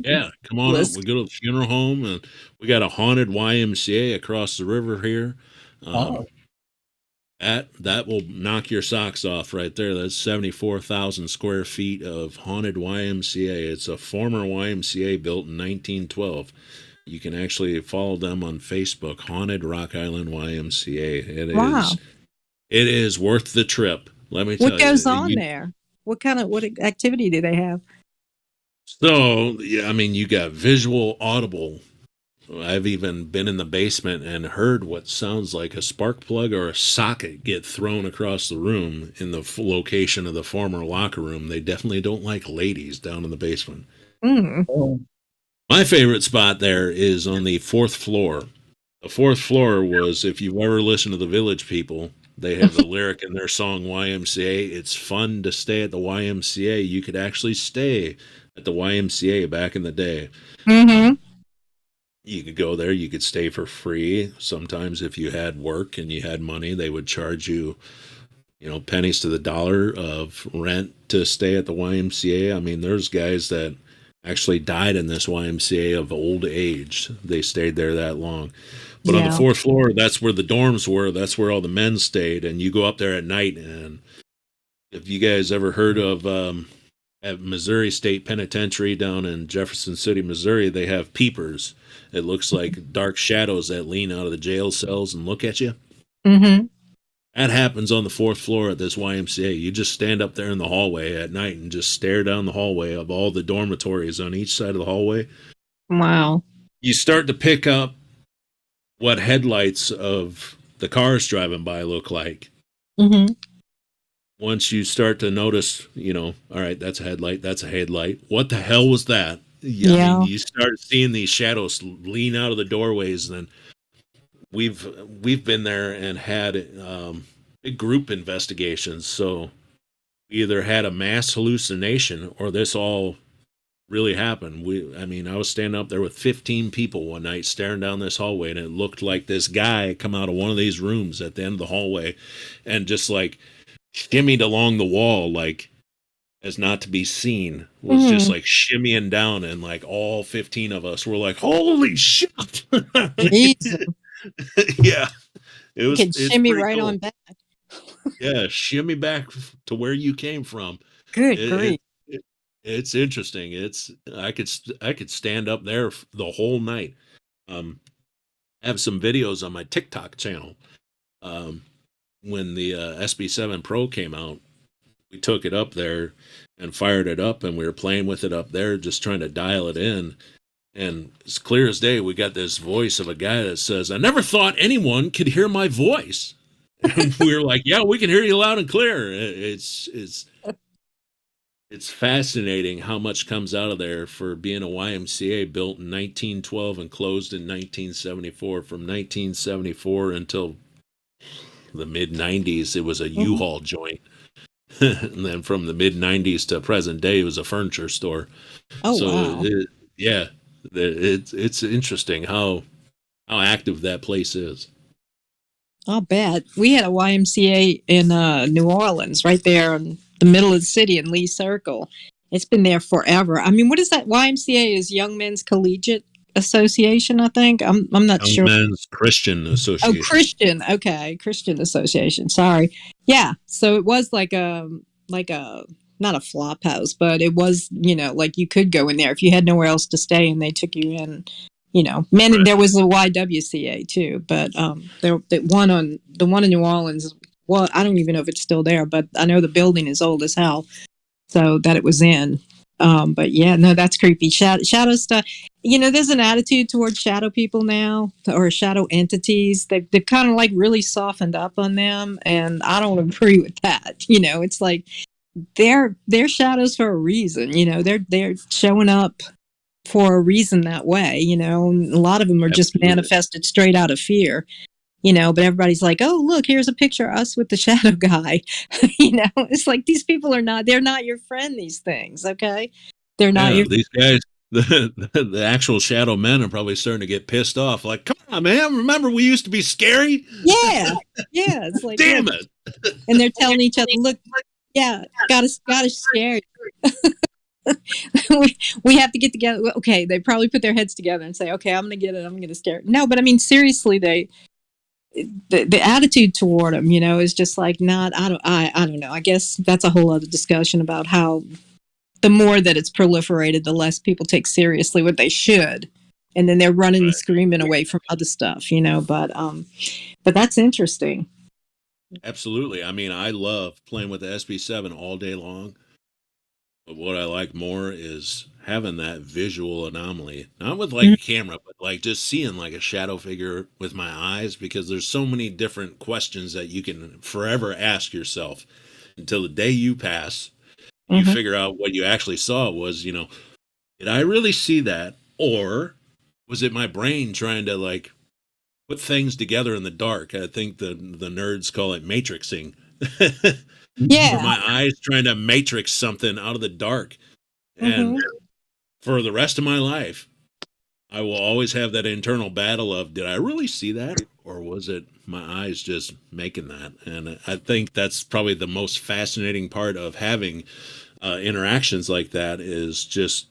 Yeah, come on up. We go to the funeral home, and we got a haunted YMCA across the river here. Oh, That will knock your socks off right there. That's 74,000 square feet of haunted YMCA. It's a former YMCA built in 1912. You can actually follow them on Facebook, Haunted Rock Island YMCA. Wow. It is worth the trip. Let me tell you. What goes on there? What activity do they have? So, yeah, I mean, you got visual, audible. I've even been in the basement and heard what sounds like a spark plug or a socket get thrown across the room in the location of the former locker room. They definitely don't like ladies down in the basement. Mm. oh, My favorite spot there is on the fourth floor. The fourth floor was, if you've ever listened to the Village People, they have the lyric in their song YMCA. It's fun to stay at the YMCA. You could actually stay at the YMCA back in the day. Mm-hmm. You could go there, you could stay for free. Sometimes if you had work and you had money, they would charge you, pennies to the dollar of rent to stay at the YMCA. I mean, there's guys that actually died in this YMCA of old age. They stayed there that long. But on the fourth floor, that's where the dorms were. That's where all the men stayed. And you go up there at night, and if you guys ever heard of at Missouri State Penitentiary down in Jefferson City, Missouri, they have peepers. It looks like dark shadows that lean out of the jail cells and look at you. Mm-hmm. That happens on the fourth floor at this YMCA. You just stand up there in the hallway at night and just stare down the hallway of all the dormitories on each side of the hallway. Wow. You start to pick up what headlights of the cars driving by look like. Mm-hmm. Once you start to notice, all right, that's a headlight, that's a headlight. What the hell was that? I mean, you start seeing these shadows lean out of the doorways, and we've been there and had big group investigations. So we either had a mass hallucination or this all really happened. I was standing up there with 15 people one night staring down this hallway, and it looked like this guy come out of one of these rooms at the end of the hallway and just like shimmied along the wall like as not to be seen was just like shimmying down, and like all 15 of us were like, "Holy shit!" Jesus. Yeah, You can it's shimmy pretty right cool. on back. Yeah, shimmy back to where you came from. Good It, grief. it, it it's interesting. I could stand up there the whole night. Um, I have some videos on my TikTok channel. Um, when the SB7 Pro came out, we took it up there and fired it up, and we were playing with it up there, just trying to dial it in. And it's clear as day, we got this voice of a guy that says, "I never thought anyone could hear my voice." And we were like, "Yeah, we can hear you loud and clear." It's fascinating how much comes out of there for being a YMCA built in 1912 and closed in 1974. From 1974 until the mid 90s, it was a Mhm. U-Haul joint. And then from the mid 90s to present day, it was a furniture store. Oh, So, wow. yeah, it's interesting how active that place is. I'll bet. We had a YMCA in New Orleans, right there in the middle of the city in Lee Circle. It's been there forever. I mean, what is that? YMCA is Young Men's Collegiate Association, I think. I'm not Young sure. Men's Christian Oh, Association. Christian. Okay, Christian Association. Sorry. Yeah. So it was like a not a flop house, but it was, like you could go in there if you had nowhere else to stay, and they took you in. Men. Right. There was a YWCA too, but the one in New Orleans. Well, I don't even know if it's still there, but I know the building is old as hell. So that it was in. But yeah, no, that's creepy. Shadow stuff. There's an attitude towards shadow people now, or shadow entities. They've kind of like really softened up on them, and I don't agree with that. It's like they're shadows for a reason. They're showing up for a reason that way. And a lot of them are just Absolutely. manifested straight out of fear. But everybody's like, oh, look, here's a picture of us with the shadow guy. It's like these people they're not your friend, these things, okay? They're not Yeah, your, these guys, the actual shadow men are probably starting to get pissed off. Like, come on, man! Remember we used to be scary? yeah, yeah. It's like, Damn look, it! and they're telling each other, look, yeah, gotta scare you. we have to get together. Okay, they probably put their heads together and say, okay, I'm gonna get it. I'm gonna scare it. No, but I mean, seriously, the attitude toward them, is just like not. I don't know. I guess that's a whole other discussion about how the more that it's proliferated, the less people take seriously what they should, and then they're running and Right. screaming away from other stuff. But that's interesting. Absolutely. I mean, I love playing with the SB7 all day long. But what I like more is having that visual anomaly, not with like a camera, but like just seeing like a shadow figure with my eyes, because there's so many different questions that you can forever ask yourself until the day you pass. You Mm-hmm. figure out what you actually saw was, did I really see that? Or was it my brain trying to like put things together in the dark? I think the nerds call it matrixing. Or Yeah. my eyes trying to matrix something out of the dark. Mm-hmm. And for the rest of my life, I will always have that internal battle of, did I really see that? Or was it my eyes just making that? And I think that's probably the most fascinating part of having interactions like that is just,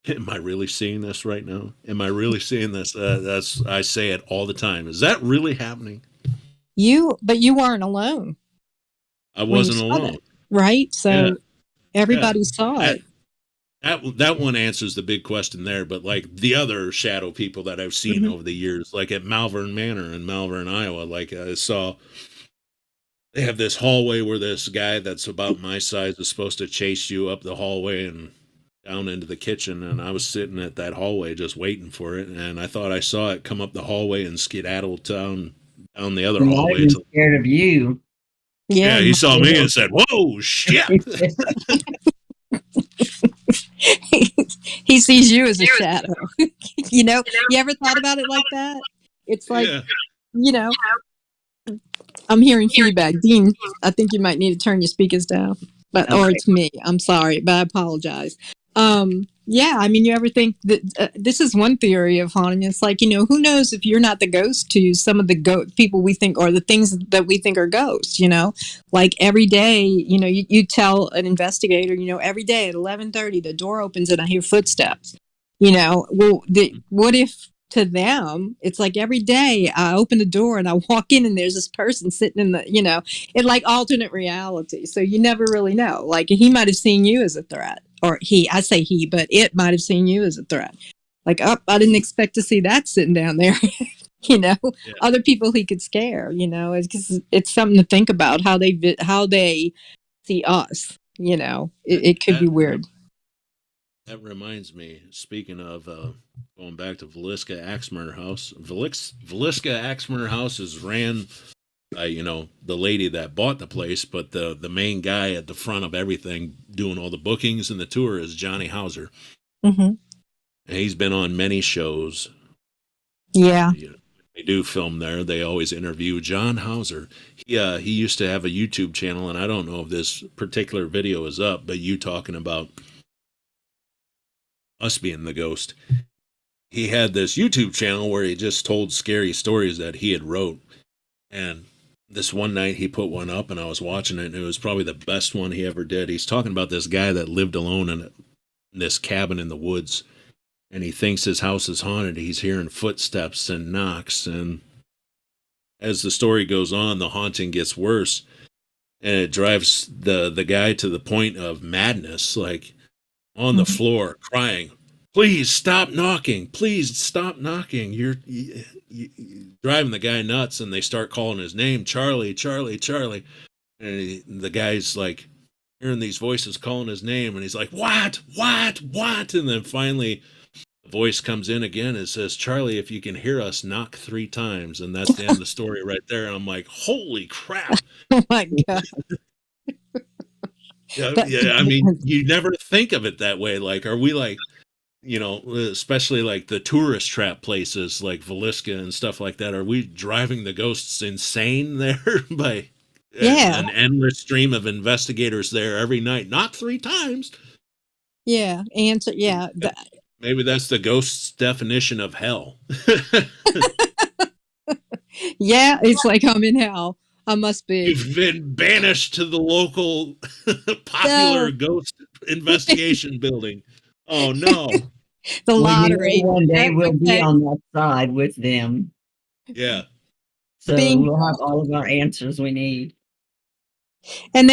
am I really seeing this right now? Am I really seeing this? I say it all the time. Is that really happening? But you weren't alone I when you wasn't saw alone. that, right? Yeah, So yeah. everybody saw That, it. that one answers the big question there, but like the other shadow people that I've seen Mm-hmm. over the years, like at Malvern Manor in Malvern, Iowa, like I saw they have this hallway where this guy that's about my size is supposed to chase you up the hallway and down into the kitchen, and I was sitting at that hallway just waiting for it, and I thought I saw it come up the hallway and skedaddle down the other He might have hallway been to, scared of you. Yeah, yeah, he saw me and said, "Whoa, shit." he sees you as a shadow. You ever thought about it like that? It's like, Yeah. you know, I'm hearing feedback. Dean, I think you might need to turn your speakers down. Or Okay. it's me. I'm sorry, but I apologize. Yeah, I mean, you ever think that this is one theory of haunting? It's like, who knows if you're not the ghost to some of the people we think, or the things that we think are ghosts, Like every day, you tell an investigator, every day at 11:30 the door opens and I hear footsteps. Well, what if to them it's like every day I open the door and I walk in and there's this person sitting in in like alternate reality. So you never really know. Like he might have seen you as a threat, or I say he, but it might have seen you as a threat. Like, oh, I didn't expect to see that sitting down there. Yeah. Other people he could scare. It's something to think about how they see us. It could be weird. That reminds me, speaking of going back to Villisca Axmer House, Villisca Axmer House is ran by, the lady that bought the place, but the main guy at the front of everything doing all the bookings and the tour is Johnny Hauser. Mm-hmm. And he's been on many shows. Yeah. They do film there. They always interview John Hauser. He used to have a YouTube channel, and I don't know if this particular video is up, but you talking about us being the ghost. He had this YouTube channel where he just told scary stories that he had wrote. And this one night he put one up and I was watching it, and it was probably the best one he ever did. He's talking about this guy that lived alone in this cabin in the woods, and he thinks his house is haunted. He's hearing footsteps and knocks, and as the story goes on, the haunting gets worse, and it drives the guy to the point of madness, like on the floor crying, please stop knocking, please stop knocking. You're driving the guy nuts. And they start calling his name, Charlie, Charlie, Charlie. And the guy's like hearing these voices calling his name, and he's like, what? And then finally the voice comes in again and says, Charlie, if you can hear us, knock 3 times. And that's the end of the story right there. And I'm like, holy crap. Oh my God. Yeah, I mean, you never think of it that way. Like, are we like, especially like the tourist trap places like Villisca and stuff like that, are we driving the ghosts insane there by an endless stream of investigators there every night? Not 3 times. Yeah. Answer. Yeah. Maybe that's the ghost's definition of hell. Yeah. It's like I'm in hell. I must be. You've been banished to the local popular ghost investigation building. Oh no. The lottery. One day we'll be on that side with them. Yeah. So we'll have all of our answers we need. And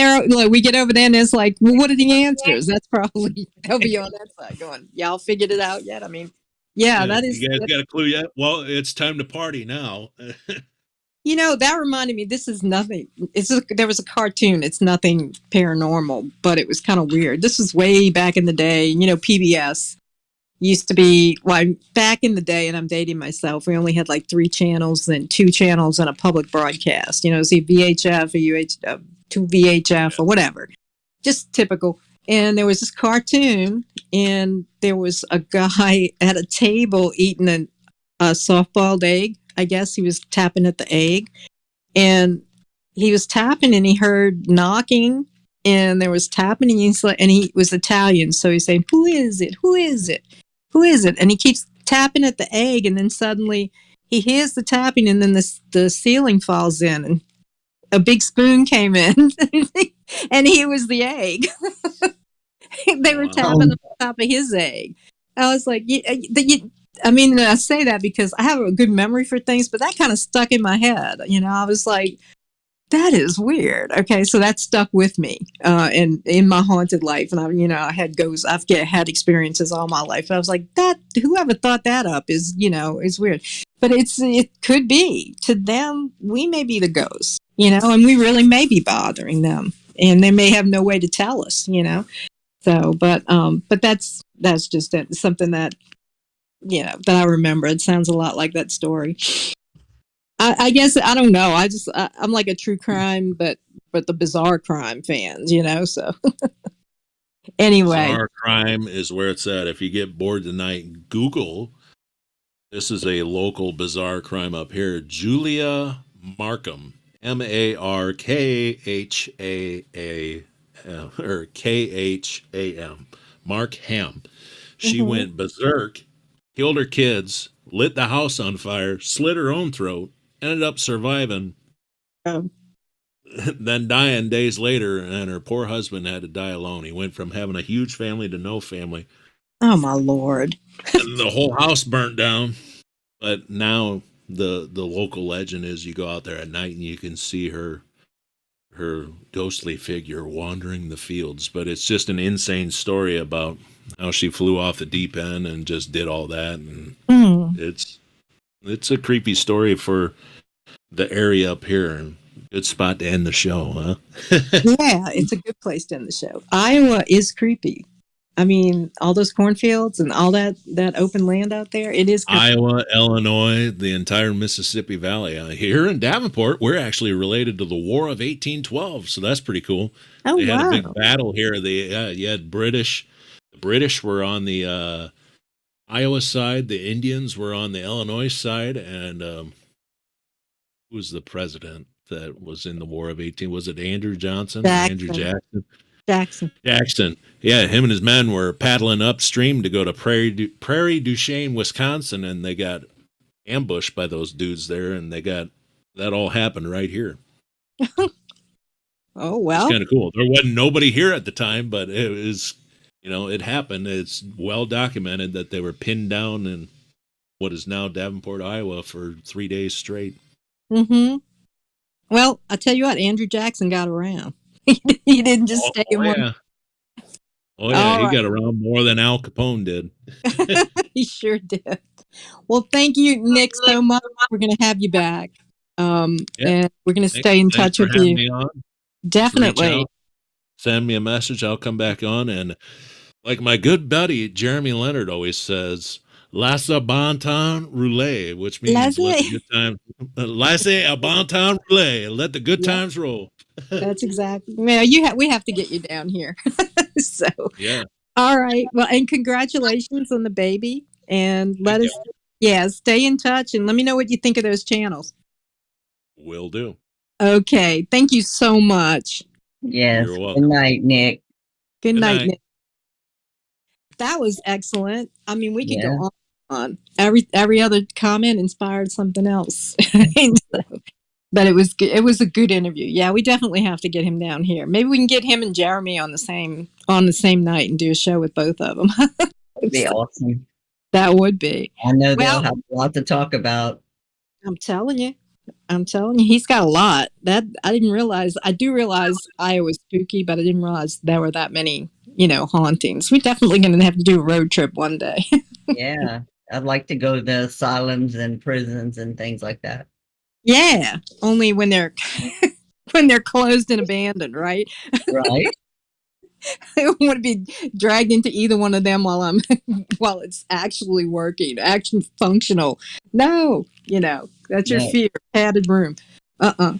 we get over there and it's like, well, what are the answers? That's probably, they'll be on that side going, y'all figured it out yet? I mean, that is. You guys got a clue yet? Well, it's time to party now. That reminded me, this is nothing. There was a cartoon. It's nothing paranormal, but it was kind of weird. This was way back in the day. PBS used to be, back in the day, and I'm dating myself, we only had like 3 channels and 2 channels and a public broadcast. See VHF or 2 VHF or whatever. Just typical. And there was this cartoon, and there was a guy at a table eating a soft-boiled egg. I guess he was tapping at the egg, and he was tapping and he heard knocking, and there was tapping, and he was Italian. So he's saying, who is it? Who is it? Who is it? And he keeps tapping at the egg, and then suddenly he hears the tapping, and then the ceiling falls in, and a big spoon came in, and he was the egg. They were tapping on top of his egg. I was like, I say that because I have a good memory for things, but that kind of stuck in my head. I was like, that is weird. Okay, so that stuck with me in my haunted life, and I had ghosts. I've had experiences all my life. I was like, that whoever thought that up is weird, but it could be to them. We may be the ghosts, and we really may be bothering them, and they may have no way to tell us, So, but that's just something that. That I remember. It sounds a lot like that story. I guess I don't know. I'm like a true crime, but the bizarre crime fans, So anyway, bizarre crime is where it's at. If you get bored tonight, Google. This is a local bizarre crime up here. Julia Markham, MARKHAA or KHAM, Markham. She Mhm. went berserk, killed her kids, lit the house on fire, slit her own throat, ended up surviving, Oh. then dying days later, and her poor husband had to die alone. He went from having a huge family to no family. Oh my Lord. And the whole house burnt down. But now the local legend is you go out there at night and you can see her ghostly figure wandering the fields. But it's just an insane story about how she flew off the deep end and just did all that. And Mm. it's a creepy story for the area up here. Good spot to end the show, huh? Yeah, it's a good place to end the show. Iowa is creepy. I mean, all those cornfields and all that open land out there, it is creepy. Iowa, Illinois, the entire Mississippi Valley. Here in Davenport, we're actually related to the War of 1812, so that's pretty cool. Oh, They had a big wow. battle here. You had British. The British were on the Iowa side. The Indians were on the Illinois side. And who was the president that was in the War of 18? Was it Andrew Johnson? Andrew Jackson. Jackson. Yeah, him and his men were paddling upstream to go to Prairie du Chien, Wisconsin, and they got ambushed by those dudes there, and that all happened right here. Oh, well. It's kind of cool. There wasn't nobody here at the time, but it was, it happened. It's well documented that they were pinned down in what is now Davenport, Iowa, for 3 days straight. Mm-hmm. Well, I tell you what, Andrew Jackson got around. He didn't just stay in one. Yeah. Oh, yeah, he got around more than Al Capone did. He sure did. Well, thank you, Nick, so much. We're going to have you back. And we're going to stay in touch with you. Me on. Definitely. Send me a message. I'll come back on. And like my good buddy Jeremy Leonard always says, Laissez bon temps rouler, which means let the good time. Laissez a bon temps rouler. Let the good times roll. That's exactly. Man, we have to get you down here. So yeah. All right. Well, and congratulations on the baby. And let us, stay in touch and let me know what you think of those channels. Will do. Okay. Thank you so much. Yes. You're welcome. Good night, Nick. Good night, Nick. That was excellent. I mean, we could go on. Every other comment inspired something else. But it was good. It was a good interview. Yeah, we definitely have to get him down here. Maybe we can get him and Jeremy on the same night and do a show with both of them. That'd be awesome. That would be. I know they'll have a lot to talk about. I'm telling you, he's got a lot. That I didn't realize. I do realize Iowa's spooky, but I didn't realize there were that many, hauntings. We're definitely going to have to do a road trip one day. Yeah, I'd like to go to the asylums and prisons and things like that. Yeah, only when they're closed and abandoned, right? Right. I don't want to be dragged into either one of them while it's actually working, actually functional. No, that's your fear. Padded room. All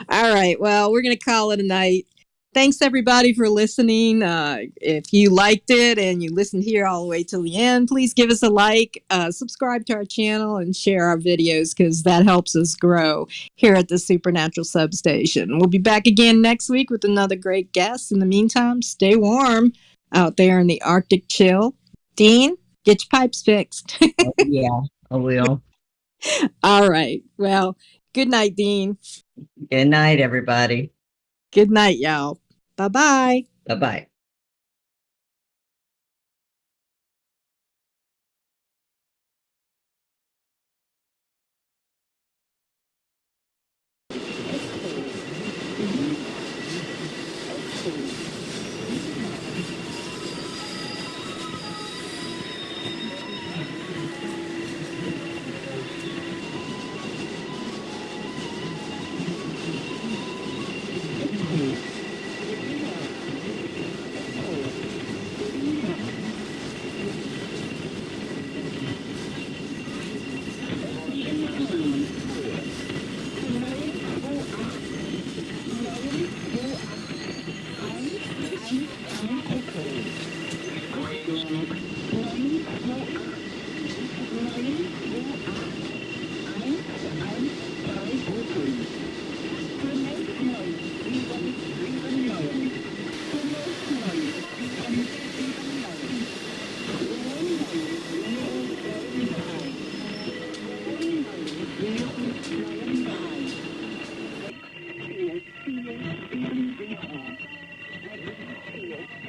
right. Well, we're going to call it a night. Thanks everybody for listening. If you liked it and you listened here all the way till the end, please give us a like, subscribe to our channel, and share our videos because that helps us grow here at the Supernatural Substation. We'll be back again next week with another great guest. In the meantime, stay warm out there in the Arctic chill. Dean, get your pipes fixed. Yeah, I will. All right. Well, good night, Dean. Good night, everybody. Good night, y'all. Bye-bye. Bye-bye.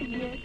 yet.